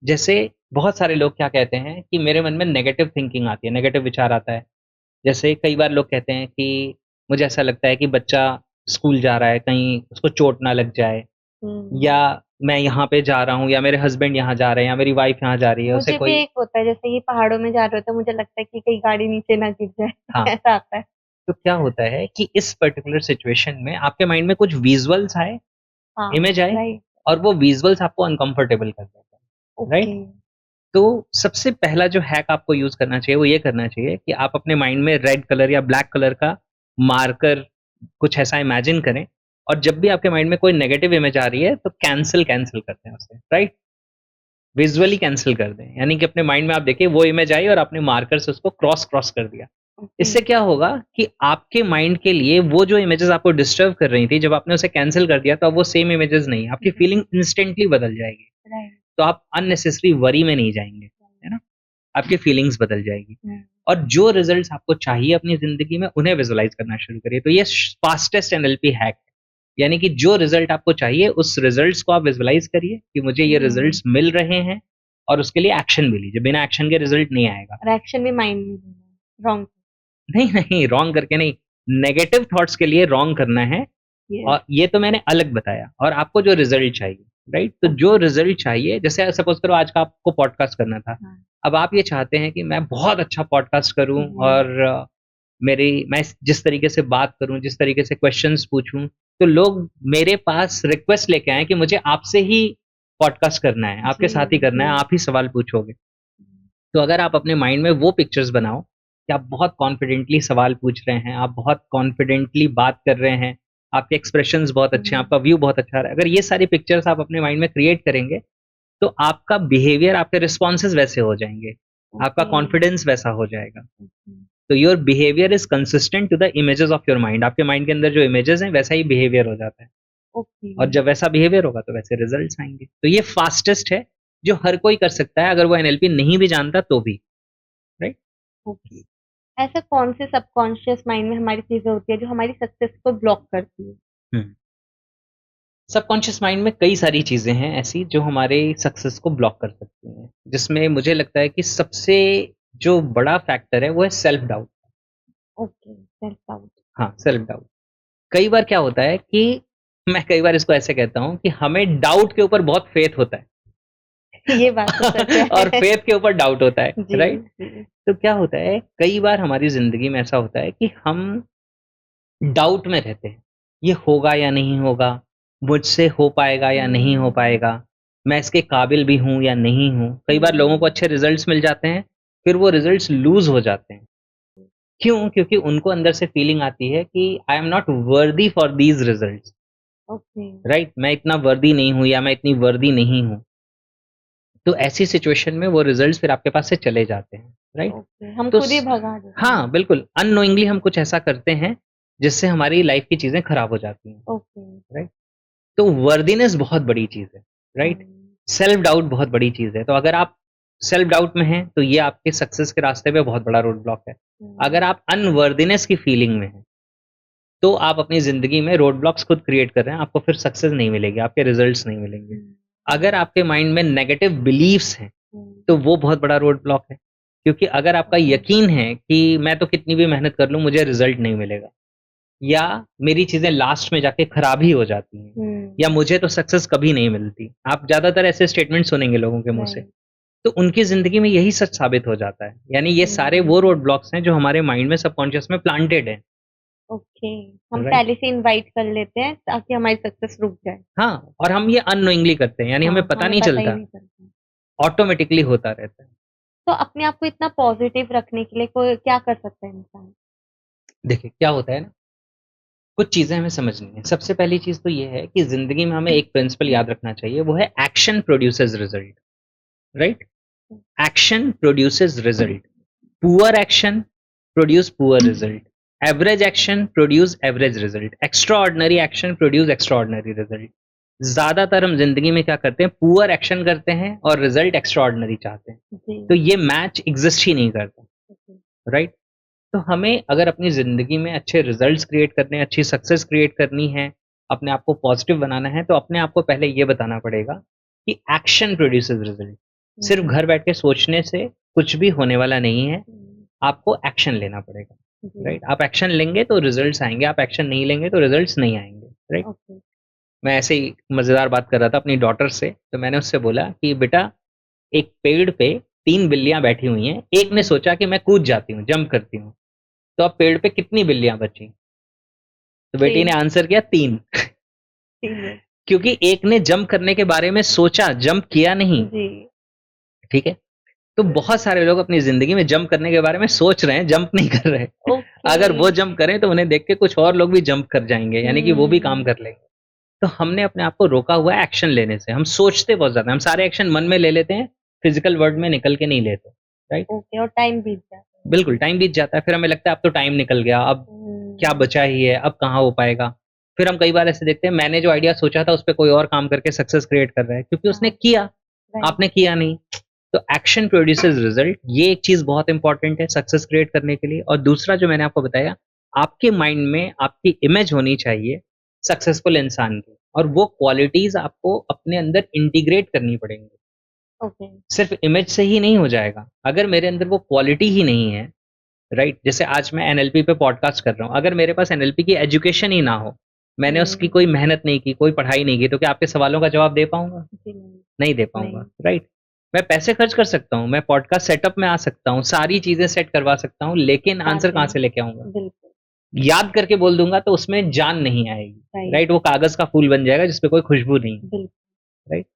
जैसे बहुत सारे लोग क्या कहते हैं कि मेरे मन में नेगेटिव थिंकिंग आती है, नेगेटिव विचार आता है। जैसे कई बार लोग कहते हैं कि मुझे ऐसा लगता है कि बच्चा स्कूल जा रहा है, कहीं उसको चोट ना लग जाए, या मैं यहाँ पे जा रहा हूँ, या मेरे हस्बैंड यहाँ जा रहे हैं, या मेरी वाइफ यहाँ जा रही है, उसे मुझे भी कोई एक होता है जैसे कि पहाड़ों में जा रहे होते हैं मुझे लगता है कि कहीं गाड़ी नीचे ना गिर जाए हाँ, ऐसा आता है। तो क्या होता है कि इस पर्टिकुलर सिचुएशन में आपके माइंड में कुछ विजुअल्स आए, हाँ, इमेज आए राइट। और वो विजुअल्स आपको अनकंफर्टेबल कर देता है, ओके। राइट? तो सबसे पहला जो हैक आपको यूज़ करना चाहिए, वो ये करना चाहिए कि आप अपने माइंड में रेड कलर या ब्लैक कलर का मार्कर कुछ ऐसा इमेजिन करें और जब भी आपके माइंड में कोई नेगेटिव इमेज आ रही है, तो कैंसल कर दें उसे, राइट? विज़ुअली कैंसल कर दें। यानी कि अपने माइंड में आप देखिए वो इमेज आई और आपने मार्कर से उसको क्रॉस कर दिया। ओके। इससे क्या होगा कि आपके माइंड के लिए वो जो इमेजेस आपको डिस्टर्ब कर रही थी, जब आपने उसे कैंसल कर दिया तो अब वो सेम इमेजेस नहीं, आपकी फीलिंग इंस्टेंटली बदल जाएगी। राइट। तो आप अननेसेसरी वरी में नहीं जाएँगे, है ना? आपकी फीलिंग्स बदल जाएगी और जो रिजल्ट्स आपको चाहिए अपनी ज़िंदगी में, उन्हें विज़ुअलाइज़ करना शुरू करिए। तो ये फास्टेस्ट एनएलपी हैक है। यानी कि जो रिजल्ट आपको चाहिए, उस रिजल्ट्स को आप विज़ुअलाइज़ करिए कि मुझे ये रिजल्ट्स मिल रहे हैं और उसके लिए एक्शन भी लीजिए। बिना एक्शन के रिजल्ट नहीं आएगा। और एक्शन भी माइंड में लेना है, रॉन्ग। नहीं, नहीं, रॉन्ग करके नहीं, नेगेटिव थॉट्स के लिए रॉन्ग करना है यस। और ये तो मैंने अलग बताया और आपको जो रिज़ल्ट चाहिए, राइट? तो जो रिज़ल्ट चाहिए, जैसे सपोज़ करो आज का आपको पॉडकास्ट करना था। हाँ। अब आप ये चाहते हैं कि मैं बहुत अच्छा पॉडकास्ट करूँ जी। और मैं जिस तरीके से बात करूँ, जिस तरीके से क्वेश्चन्स पूछूँ, तो लोग मेरे पास रिक्वेस्ट लेके आएँ कि मुझे आपसे ही पॉडकास्ट करना है, आपके साथ ही करना है, आप ही सवाल पूछोगे। तो अगर आप अपने माइंड में वो पिक्चर्स बनाओ कि आप बहुत कॉन्फिडेंटली सवाल पूछ रहे हैं, आप बहुत कॉन्फिडेंटली बात कर रहे हैं, आपके एक्सप्रेशंस बहुत अच्छे हैं, आपका व्यू बहुत अच्छा रहा है। अगर ये सारी पिक्चर्स आप अपने माइंड में क्रिएट करेंगे, तो आपका बिहेवियर, आपके रिस्पॉन्सेज़ वैसे हो जाएँगे, आपका ओके। कॉन्फिडेंस वैसा हो जाएगा। ओके। तो your behaviour is consistent to the images of your mind. आपके माइंड के अंदर जो इमेजेस हैं, वैसा ही बिहेवियर हो जाता है ओके। और जब वैसा बिहेवियर होगा, तो वैसे रिजल्ट्स आएँगे। तो ये फास्टेस्ट है, जो हर कोई कर सकता है, अगर वो एनएलपी नहीं भी जानता तो भी, राइट? ओके। ऐसा कौन से सबकॉन्शियस माइंड में हमारी चीज़ें होती है जो हमारी सक्सेस को ब्लॉक करती है? हुँ। सबकॉन्शियस माइंड में कई सारी चीज़ें हैं ऐसी जो हमारे सक्सेस को ब्लॉक कर सकती हैं, जिसमें मुझे लगता है कि सबसे जो बड़ा फैक्टर है वो है self doubt. Okay, self doubt. हाँ, सेल्फ डाउट। कई बार क्या होता है कि मैं कई बार इसको ऐसे कहता हूँ कि हमें डाउट के ऊपर बहुत फेथ होता है ये बात तो सच और है। फेथ के ऊपर डाउट होता है, जी, राइट? जी। तो क्या होता है, कई बार हमारी ज़िंदगी में ऐसा होता है कि हम डाउट में रहते हैं। ये होगा या नहीं होगा, मुझसे हो पाएगा या नहीं हो पाएगा, मैं इसके काबिल भी हूँ या नहीं हूँ। कई बार लोगों को अच्छे रिजल्ट्स मिल जाते हैं, फिर वो रिजल्ट्स लूज़ हो जाते हैं। क्यों? क्योंकि उनको अंदर से फीलिंग आती है कि I am not worthy for these results, okay, right? मैं इतना वर्दी नहीं हूँ या मैं इतनी वर्दी नहीं हूँ। तो ऐसी सिचुएशन में वो रिजल्ट्स फिर आपके पास से चले जाते हैं, राइट? ओके, हम तो खुद ही स भगा देते हाँ, हैं। बिल्कुल अननोइंगली हम कुछ ऐसा करते हैं, जिससे हमारी लाइफ़ की चीज़ें खराब हो जाती हैं, ओके, राइट? तो वर्दीनेस बहुत बड़ी चीज़ है, राइट? हुँ, सेल्फ डाउट बहुत बड़ी चीज़ है। तो अगर आप सेल्फ डाउट में हैं, तो ये आपके सक्सेस के रास्ते पे बहुत बड़ा रोड ब्लॉक है। अगर हुँ, आप अनवर्दीनेस की फीलिंग में हैं, तो आप अपनी ज़िंदगी में रोड ब्लॉक्स खुद क्रिएट कर रहे हैं, आपको फिर सक्सेस नहीं मिलेगी, आपके रिजल्ट्स नहीं मिलेंगे। हुँ, अगर आपके माइंड में नेगेटिव बिलीफ्स हैं, हुँ, तो वो बहुत बड़ा रोड ब्लॉक है। क्योंकि अगर आपका ओके, यकीन है कि मैं तो कितनी भी मेहनत कर लूँ, मुझे रिज़ल्ट नहीं मिलेगा या मेरी चीज़ें लास्ट में जाके खराब ही हो जाती हैं या हुँ, मुझे तो सक्सेस कभी नहीं मिलती। आप ज़्यादातर ऐसे स्टेटमेंट सुनेंगे लोगों के मुँह से। राइट, तो उनकी ज़िंदगी में यही सच साबित हो जाता है। यानी ये सारे वो हुँ, रोड ब्लॉक्स हैं जो हमारे माइंड में सबकॉन्शियस में प्लांटेड हैं, ओके, हम राइट? पहले से इनवाइट कर लेते हैं ताकि हमारी सक्सेस रुक जाए। हाँ, और हम ये अननोइंगली करते हैं, यानी हमें हाँ, पता हमें नहीं पता ही चलता, नहीं चलता। ऑटोमैटिकली होता रहता है। तो अपने आप को इतना पॉज़िटिव रखने के लिए कोई क्या कर सकता है इंसान? देखिए, क्या होता है ना, कुछ चीज़ें हमें समझनी है। सबसे पहली चीज़ तो ये है कि ज़िंदगी में हमें एक प्रिंसिपल याद रखना चाहिए, वो है action produces result, right? Action produces result. Poor action produce poor result. Average action produce average result. Extraordinary action produce extraordinary result. ज़्यादातर हम ज़िंदगी में क्या करते हैं, पुअर एक्शन करते हैं और रिज़ल्ट एक्स्ट्राऑर्डिनरी चाहते हैं। जी, तो ये मैच एग्ज़िस्ट ही नहीं करता, ओके, राइट? तो हमें अगर अपनी ज़िंदगी में अच्छे रिज़ल्ट्स क्रिएट करने हैं, अच्छी सक्सेस क्रिएट करनी है, अपने आप को पॉज़िटिव बनाना है, तो अपने आप को पहले ये बताना पड़ेगा कि एक्शन प्रोड्यूसेस रिज़ल्ट। सिर्फ़ हुँ, घर बैठ के सोचने से कुछ भी होने वाला नहीं है, हुँ, आपको एक्शन लेना पड़ेगा, जी, राइट? आप एक्शन लेंगे तो रिज़ल्ट्स आएँगे, आप एक्शन नहीं लेंगे तो रिज़ल्ट्स नहीं आएँगे, राइट? ओके, मैं ऐसे ही मज़ेदार बात कर रहा था अपनी डॉटर से, तो मैंने उससे बोला कि बेटा, एक पेड़ पे 3 बिल्लियाँ बैठी हुई हैं, एक ने हुँ, सोचा कि मैं कूद जाती हूँ, जंप करती हूँ, तो अब पेड़ पे कितनी बिल्लियाँ बची? तो बेटी ने 3 आंसर किया 3। 3 है। क्योंकि एक ने जंप करने के बारे में सोचा, जंप किया नहीं, जी, ठीक है? तो बहुत सारे लोग अपनी ज़िंदगी में जंप करने के बारे में सोच रहे हैं, जंप नहीं कर रहे। ओके, अगर वो जंप करें तो उन्हें देख के कुछ और लोग भी जंप कर जाएँगे, यानी कि वो भी काम हुँ, कर लेंगे। तो हमने अपने आप को रोका हुआ है एक्शन लेने से, हम सोचते बहुत ज़्यादा हैं, हम सारे एक्शन मन में ले लेते हैं, फिज़िकल वर्ल्ड में निकल के नहीं लेते, राइट? ओके और टाइम बीत जाता है। बिल्कुल, टाइम बीत जाता है, फिर हमें लगता है अब तो टाइम निकल गया, अब क्या हुँ, बचा ही है, अब कहाँ हो पाएगा? फिर हम कई बार ऐसे देखते हैं मैंने जो आइडिया सोचा था उस पे कोई और काम करके सक्सेस क्रिएट कर रहा है क्योंकि उसने हाँ, किया, राइट, आपने किया नहीं। तो एक्शन प्रोड्यूसेस रिजल्ट, ये एक चीज़ बहुत इंपॉर्टेंट है सक्सेस क्रिएट करने के लिए। और दूसरा जो मैंने आपको बताया, आपके माइंड में आपकी इमेज होनी चाहिए सक्सेसफुल इंसान की, और वो क्वालिटीज़ आपको अपने अंदर इंटीग्रेट करनी पड़ेंगी। ओके, सिर्फ इमेज से ही नहीं हो जाएगा। अगर मेरे अंदर वो क्वालिटी ही नहीं है, राइट? जैसे आज मैं एनएलपी पे पॉडकास्ट कर रहा हूँ, अगर मेरे पास एनएलपी की एजुकेशन ही ना हो, मैंने उसकी हुँ, कोई मेहनत नहीं की, कोई पढ़ाई नहीं की, तो क्या आपके सवालों का जवाब दे पाऊँगा? जी नहीं, नहीं दे पाऊँगा, नहीं, राइट? मैं पैसे खर्च कर सकता हूँ, मैं पॉडकास्ट सेटअप में आ सकता हूँ, सारी चीज़ें सेट करवा सकता हूँ, लेकिन आंसर बातें कहाँ से लेके आऊँगा? बिल्कुल, याद करके बोल दूँगा तो उसमें जान नहीं आएगी, राइट, राइट? वो कागज़ का फूल बन जाएगा जिसपे कोई खुशबू नहीं है, बिल्कुल, राइट?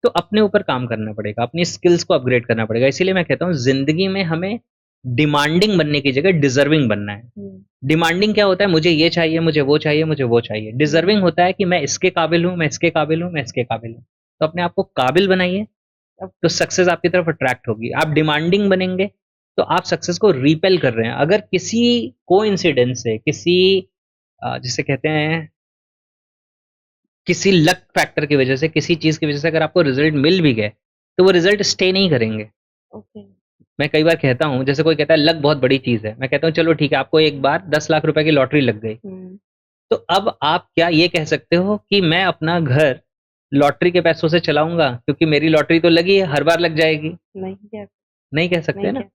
तो अपने ऊपर काम करना पड़ेगा, अपनी स्किल्स को अपग्रेड करना पड़ेगा। इसीलिए मैं कहता हूँ ज़िंदगी में हमें डिमांडिंग बनने की जगह डिज़र्विंग बनना है। हुँ, डिमांडिंग क्या होता है? मुझे ये चाहिए, मुझे वो चाहिए, मुझे वो चाहिए। डिज़र्विंग हुँ, होता है कि मैं इसके काबिल हूँ, मैं इसके काबिल हूँ, मैं इसके काबिल हूँ। तो अपने आप को काबिल बनाइए, तो ओके, सक्सेस आपकी तरफ अट्रैक्ट होगी। आप डिमांडिंग बनेंगे, तो आप सक्सेस को रिपेल कर रहे हैं। अगर किसी कोइंसिडेंस से, किसी जिसे कहते हैं, किसी लक फैक्टर की वजह से, किसी चीज़ की वजह से अगर आपको रिज़ल्ट मिल भी गए, तो वो रिज़ल्ट स्टे नहीं करेंगे। ओके, मैं कई बार कहता हूँ, जैसे कोई कहता है लक बहुत बड़ी चीज़ है। मैं कहता हूँ चलो ठीक है, आपको एक बार 10 लाख रुपए की लॉटरी लग गई। हुँ, तो अब आप क्या ये कह सकते हो कि मैं अपना घर लॉटरी के पैसों से चलाऊँगा? क्योंकि मेरी लॉटरी तो लगी है, हर बार लग जाएगी। नहीं क्या नहीं कह सकते नहीं ना, क्या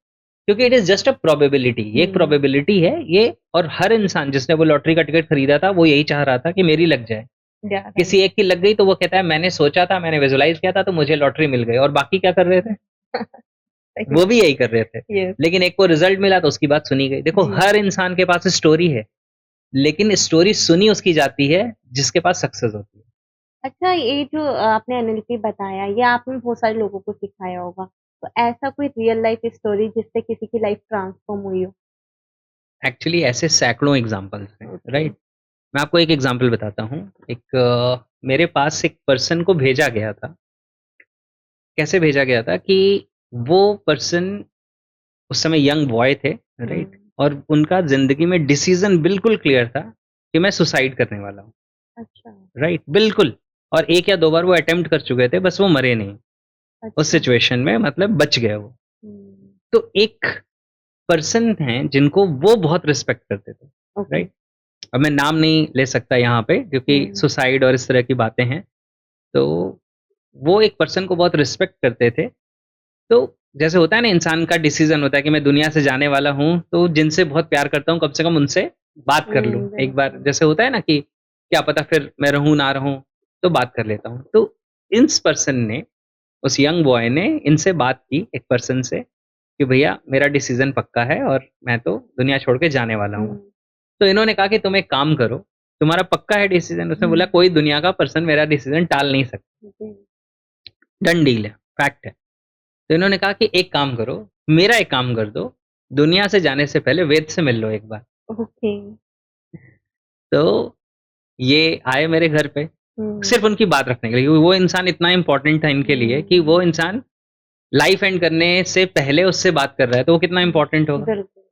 क्योंकि it is just a probability, ये एक हुँ, प्रोबेबिलिटी है ये। और हर इंसान जिसने वो लॉटरी का टिकट खरीदा था, वो यही चाह रहा था कि मेरी लग जाए। या किसी राइट, एक की लग गई तो वो कहता है मैंने सोचा था, मैंने विजुअलाइज़ किया था तो मुझे लॉटरी मिल गई, और बाकी क्या कर रहे थे? सही वो भी यही कर रहे थे। यस, लेकिन एक को रिज़ल्ट मिला तो उसकी बात सुनी गई। देखो जी, हर इंसान के पास स्टोरी है, लेकिन स्टोरी सुनी उसकी जाती है जिसके पास सक्सेस होती है। अच्छा, ये जो आपने एनएलपी बताया, ये आपने बहुत सारे लोगों को सिखाया होगा। तो ऐसा कोई रियल लाइफ स्टोरी जिससे किसी की लाइफ ट्रांसफॉर्म हुई हो? एक्चुअली ऐसे सैकड़ों एग्ज़ाम्पल्स हैं, ओके। राइट? मैं आपको एक एग्ज़ाम्पल बताता हूँ। एक मेरे पास एक पर्सन को भेजा गया था। कैसे भेजा गया था कि वो पर्सन उस समय यंग बॉय थे, राइट? हुँ। और उनका ज़िंदगी में डिसीज़न बिल्कुल क्लियर था कि मैं सुसाइड करने वाला हूँ, अच्छा, राइट? बिल्कुल। और 1 या 2 बार वो अटेम्प्ट कर चुके थे, बस वो मरे नहीं। उस अच्छा। सिचुएशन में मतलब बच गए वो। हुँ। तो एक पर्सन हैं जिनको वो बहुत रिस्पेक्ट करते थे, ओके। राइट? अब मैं नाम नहीं ले सकता यहाँ पे क्योंकि हुँ। सुसाइड और इस तरह की बातें हैं। तो वो एक पर्सन को बहुत रिस्पेक्ट करते थे। तो जैसे होता है ना, इंसान का डिसीज़न होता है कि मैं दुनिया से जाने वाला हूँ, तो जिनसे बहुत प्यार करता हूँ कम से कम उनसे बात कर लूँ। एक बार बिल्कुल। जैसे होता है ना कि क्या पता फिर मैं रहूँ ना रहूँ, तो बात कर लेता हूँ। तो इस पर्सन ने, उस यंग बॉय ने इनसे बात की एक पर्सन से कि भैया मेरा डिसीज़न पक्का है और मैं तो दुनिया छोड़ के जाने वाला हूँ। हुँ। तो इन्होंने कहा कि तुम एक काम करो, तुम्हारा पक्का है डिसीज़न? उसने बोला हुँ। कोई दुनिया का पर्सन मेरा डिसीज़न टाल नहीं सकता, जी। डन डील है, फैक्ट है। तो इन्होंने कहा कि एक काम करो, मेरा एक काम कर दो, दुनिया से जाने से पहले वेद से मिल लो एक बार। ओके। तो ये आए मेरे घर पे, हुँ। सिर्फ़ उनकी बात रखने के लिए, क्योंकि वो इंसान इतना इम्पोर्टेंट था इनके लिए कि हुँ। वो इंसान लाइफ़ एंड करने से पहले उससे बात कर रहा है, तो वो कितना इम्पोर्टेंट होगा। बिल्कुल।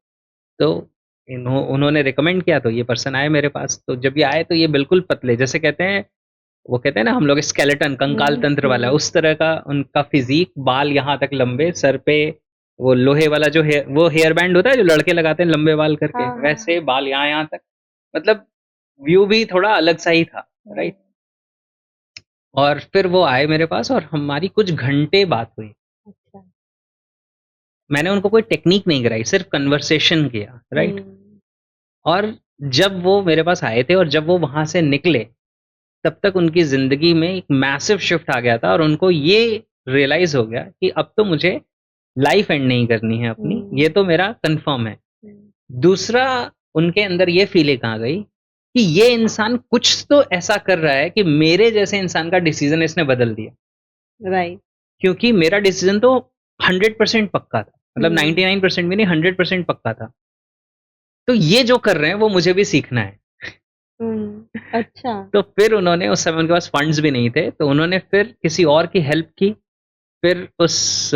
तो उन्होंने रिकमेंड किया तो ये पर्सन आए मेरे पास, तो जब ये आए तो ये बिल्कुल पतले, जैसे कहते हैं, वो कहते हैं ना हम लोग स्केलेटन, कंकाल हुँ। तंत्र वाला, हुँ। उस तरह का उनका फ़िज़ीक, बाल यहाँ तक लंबे, सर पे वो लोहे वाला जो वो हेयर बैंड होता है जो लड़के लगाते हैं लंबे बाल करके, हाँ, हाँ, वैसे हाँ। बाल यहाँ-यहाँ तक, मतलब व्यू भी थोड़ा अलग-सा ही था, हुँ। राइट? और फिर वो आए मेरे पास और हमारी कुछ घंटे बात हुई। अच्छा। मैंने उनको कोई टेक्नीक नहीं कराई, सिर्फ़ कन्वर्सेशन किया, राइट? हुँ। और जब वो मेरे पास आए थे और जब वो वहाँ से निकले, तब तक उनकी ज़िंदगी में एक मैसिव शिफ्ट आ गया था और उनको ये रियलाइज़ हो गया कि अब तो मुझे लाइफ़ एंड नहीं करनी है अपनी, ये हुँ। तो मेरा कन्फर्म है। हुँ। दूसरा, उनके अंदर ये फीलिंग आ गई कि ये इंसान कुछ तो ऐसा कर रहा है कि मेरे जैसे इंसान का डिसीज़न इसने बदल दिया। राइट। क्योंकि मेरा डिसीज़न तो 100% पक्का था, मतलब हुँ। 99% भी नहीं, 100% पक्का था। तो ये जो कर रहे हैं वो मुझे भी सीखना है। हुँ। अच्छा। तो फिर उन्होंने, उस समय उनके पास फंड्स भी नहीं थे, तो उन्होंने फिर किसी और की हेल्प की। फिर उस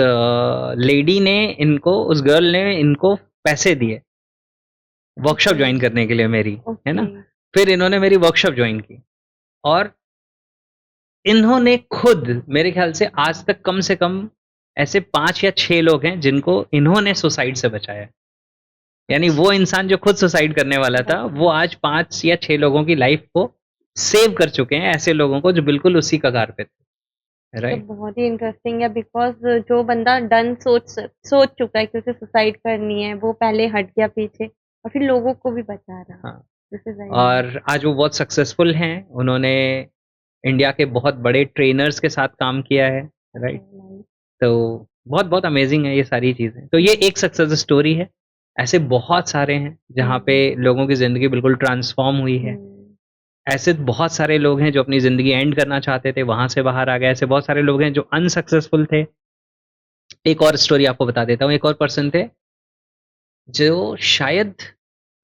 लेडी ने इनको, उस गर्ल ने इनको पैसे दिए, वर्कशॉप ओके। जॉइन करने के लिए मेरी, है ओके। ना? फिर इन्होंने मेरी वर्कशॉप जॉइन की और इन्होंने खुद, मेरे ख़्याल से आज तक कम से कम ऐसे 5 या 6 लोग हैं जिनको इन्होंने सुसाइड से बचाया है। यानी वो अच्छा। इंसान जो खुद सुसाइड करने वाला था, वो बताइए। आज 5 या 6 लोगों की लाइफ़ को सेव कर चुके हैं, ऐसे लोगों को जो बिल्कुल उसी कगार पे थे, तो राइट? बहुत ही इंटरेस्टिंग है बिकॉज़ जो बंदा डन सोच चुका है कि उसे सुसाइड करनी है, वो पहले हट गया पीछे और फिर लोगों को भी बचा रहा है। हाँ, दिस इज़ वेरी नाइस। और आज वो बहुत सक्सेसफुल हैं। उन्होंने इंडिया के बहुत बड़े ट्रेनर्स के साथ काम किया है, ओके, राइट? नाइस। तो बहुत-बहुत अमेज़िंग है ये सारी चीज़ें। तो ये हुँ। एक सक्सेस स्टोरी है। ऐसे बहुत सारे हैं जहाँ पे हुँ। लोगों की ज़िंदगी बिल्कुल ट्रांसफ़ॉर्म हुई है। हुँ। ऐसे बहुत सारे लोग हैं जो अपनी ज़िंदगी एंड करना चाहते थे, वहाँ से बाहर आ गए। ऐसे बहुत सारे लोग हैं जो अनसक्सेसफुल थे। एक और स्टोरी आपको बता देता हूँ। एक और पर्सन थे जो शायद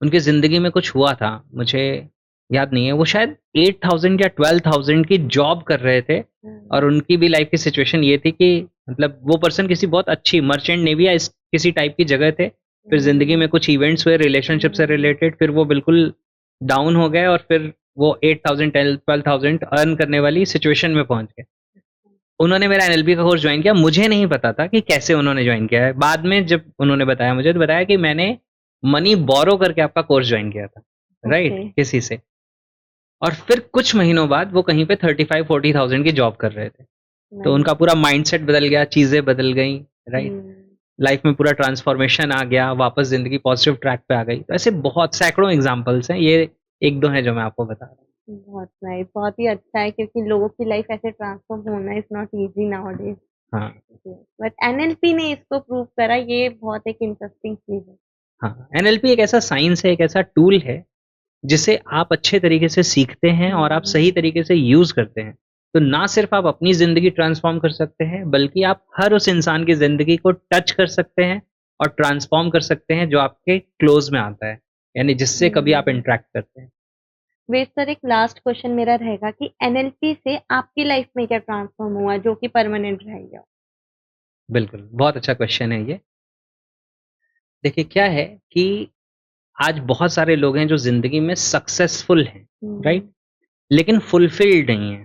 उनकी ज़िंदगी में कुछ हुआ था, मुझे याद नहीं है। वो शायद 8000 या 12000 की जॉब कर रहे थे और हुँ। उनकी भी लाइफ़ की सिचुएशन ये थी कि मतलब वो पर्सन किसी बहुत अच्छी मर्चेंट नेवी या इस किसी टाइप की जगह थे। फिर ज़िंदगी में हुँ। कुछ इवेंट्स हुए रिलेशनशिप से हुँ। रिलेटेड, फिर वो बिल्कुल डाउन हो गए और फिर वो 8000 12,000 अर्न करने वाली सिचुएशन में पहुँच गए। उन्होंने मेरा एनएलपी का कोर्स जॉइन किया, मुझे नहीं पता था कि कैसे उन्होंने जॉइन किया है। बाद में जब उन्होंने बताया मुझे, तो बताया कि मैंने मनी बोरो करके आपका कोर्स जॉइन किया था, ओके, राइट? किसी से। और फिर कुछ महीनों बाद वो कहीं पे 35-40,000 की जॉब कर रहे थे। तो नाइस। उनका पूरा माइंडसेट बदल गया, चीज़ें बदल गईं, राइट? हुँ। लाइफ में पूरा ट्रांसफॉर्मेशन आ गया, वापस ज़िंदगी पॉजिटिव ट्रैक पे आ गई। तो ऐसे बहुत सैकड़ों एग्ज़ाम्पल्स हैं, ये 1-2 हैं जो मैं आपको बता रहा हूँ। बहुत नाइस, बहुत ही अच्छा है क्योंकि लोगों की लाइफ ऐसे ट्रांसफॉर्म होना इज़ नॉट ईज़ी नाउअडेज़। हाँ, बट एनएलपी ने इसको प्रूव करा, ये बहुत एक इंटरेस्टिंग चीज़ है। हाँ। एनएलपी एक ऐसा साइंस है, एक ऐसा टूल है जिसे आप अच्छे तरीके से सीखते हैं और आप सही तरीके से यूज़ करते हैं, तो ना सिर्फ़ आप अपनी ज़िंदगी ट्रांसफ़ॉर्म कर सकते हैं, बल्कि आप हर उस इंसान की ज़िंदगी को टच कर सकते हैं और ट्रांसफ़ॉर्म कर सकते हैं जो आपके क्लोज़ में आता है, यानी जिससे कभी आप इंटरैक्ट करते हैं। वेट सर, एक लास्ट क्वेश्चन मेरा रहेगा कि एनएलपी से आपकी लाइफ में क्या ट्रांसफॉर्म हुआ जो कि परमानेंट रह गया? बिल्कुल, बहुत अच्छा क्वेश्चन है ये। देखिए क्या है कि आज बहुत सारे लोग हैं जो ज़िंदगी में सक्सेसफुल हैं, राइट? हुँ, लेकिन फुलफ़िल्ड नहीं हैं।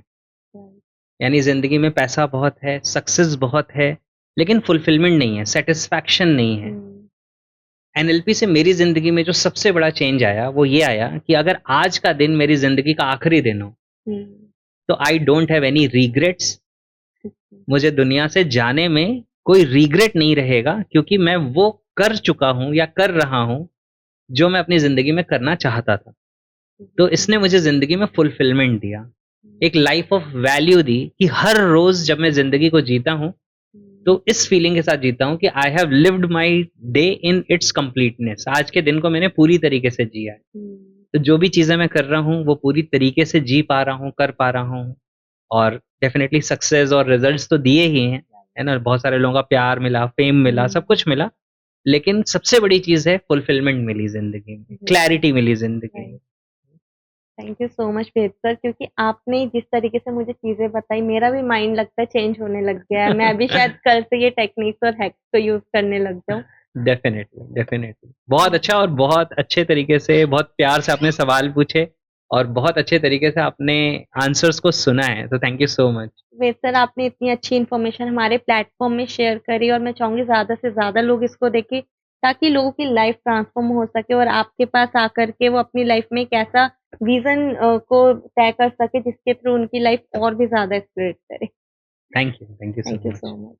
राइट। यानी ज़िंदगी में पैसा बहुत है, सक्सेस बहुत है, लेकिन फुलफ़िलमेंट नहीं है, सैटिस्फैक्शन नहीं है। हुँ, एनएलपी से मेरी ज़िंदगी में जो सबसे बड़ा चेंज आया, वो ये आया कि अगर आज का दिन मेरी ज़िंदगी का आखिरी दिन हो, हुँ, तो I don't have any regrets. Okay, मुझे दुनिया से जाने में कोई रिग्रेट नहीं रहेगा क्योंकि मैं वो कर चुका हूँ या कर रहा हूँ, जो मैं अपनी ज़िंदगी में करना चाहता था। तो ओके, इसने मुझे ज़िंदगी में फुलफ़िलमेंट दिया। हुँ, एक लाइफ़ ऑफ वैल्यू दी कि हर रोज़ जब मैं ज़िंदगी को जीता हूँ, हुँ, तो इस फीलिंग के साथ जीता हूँ कि I have lived my day in its completeness. आज के दिन को मैंने पूरी तरीके से जिया है। हुँ, तो जो भी चीज़ें मैं कर रहा हूँ, वो पूरी तरीके से जी पा रहा हूँ, कर पा रहा हूँ और डेफ़िनिटली सक्सेस और रिज़ल्ट्स तो दिए ही हैं, है ना? बहुत सारे लोगों का प्यार मिला, फ़ेम मिला, सब हुँ, कुछ मिला, लेकिन सबसे बड़ी चीज़ है फुलफ़िलमेंट मिली ज़िंदगी में, राइट, क्लैरिटी मिली ज़िंदगी में। Right. Thank you so much Ved sir, क्योंकि आपने जिस तरीके से मुझे चीज़ें बताई, मेरा भी माइंड लगता है चेंज होने लग गया है। मैं भी शायद कल से ये टेक्निक्स और हैक्स को यूज़ करने लग जाऊँ। Definitely, definitely. बहुत थैंक अच्छा और बहुत अच्छे तरीके से, बहुत प्यार से आपने सवाल पूछे और बहुत अच्छे तरीके से आपने आंसर्स को सुना है, तो thank you so much. Ved sir, आपने इतनी अच्छी इन्फॉर्मेशन हमारे प्लेटफ़ॉर्म में शेयर करी और मैं चाहूँगी ज़्यादा से ज़्यादा लोग इसको देखें, ताकि लोगों की लाइफ़ ट्रांसफ़ॉर्म हो सके और आपके पास आकर के वो अपनी लाइफ़ में एक ऐसा विज़न को तय कर सके जिसके थ्रू उनकी लाइफ़ और भी ज़्यादा एक्सप्लोरेट करे। Thank you thank so you much. So much.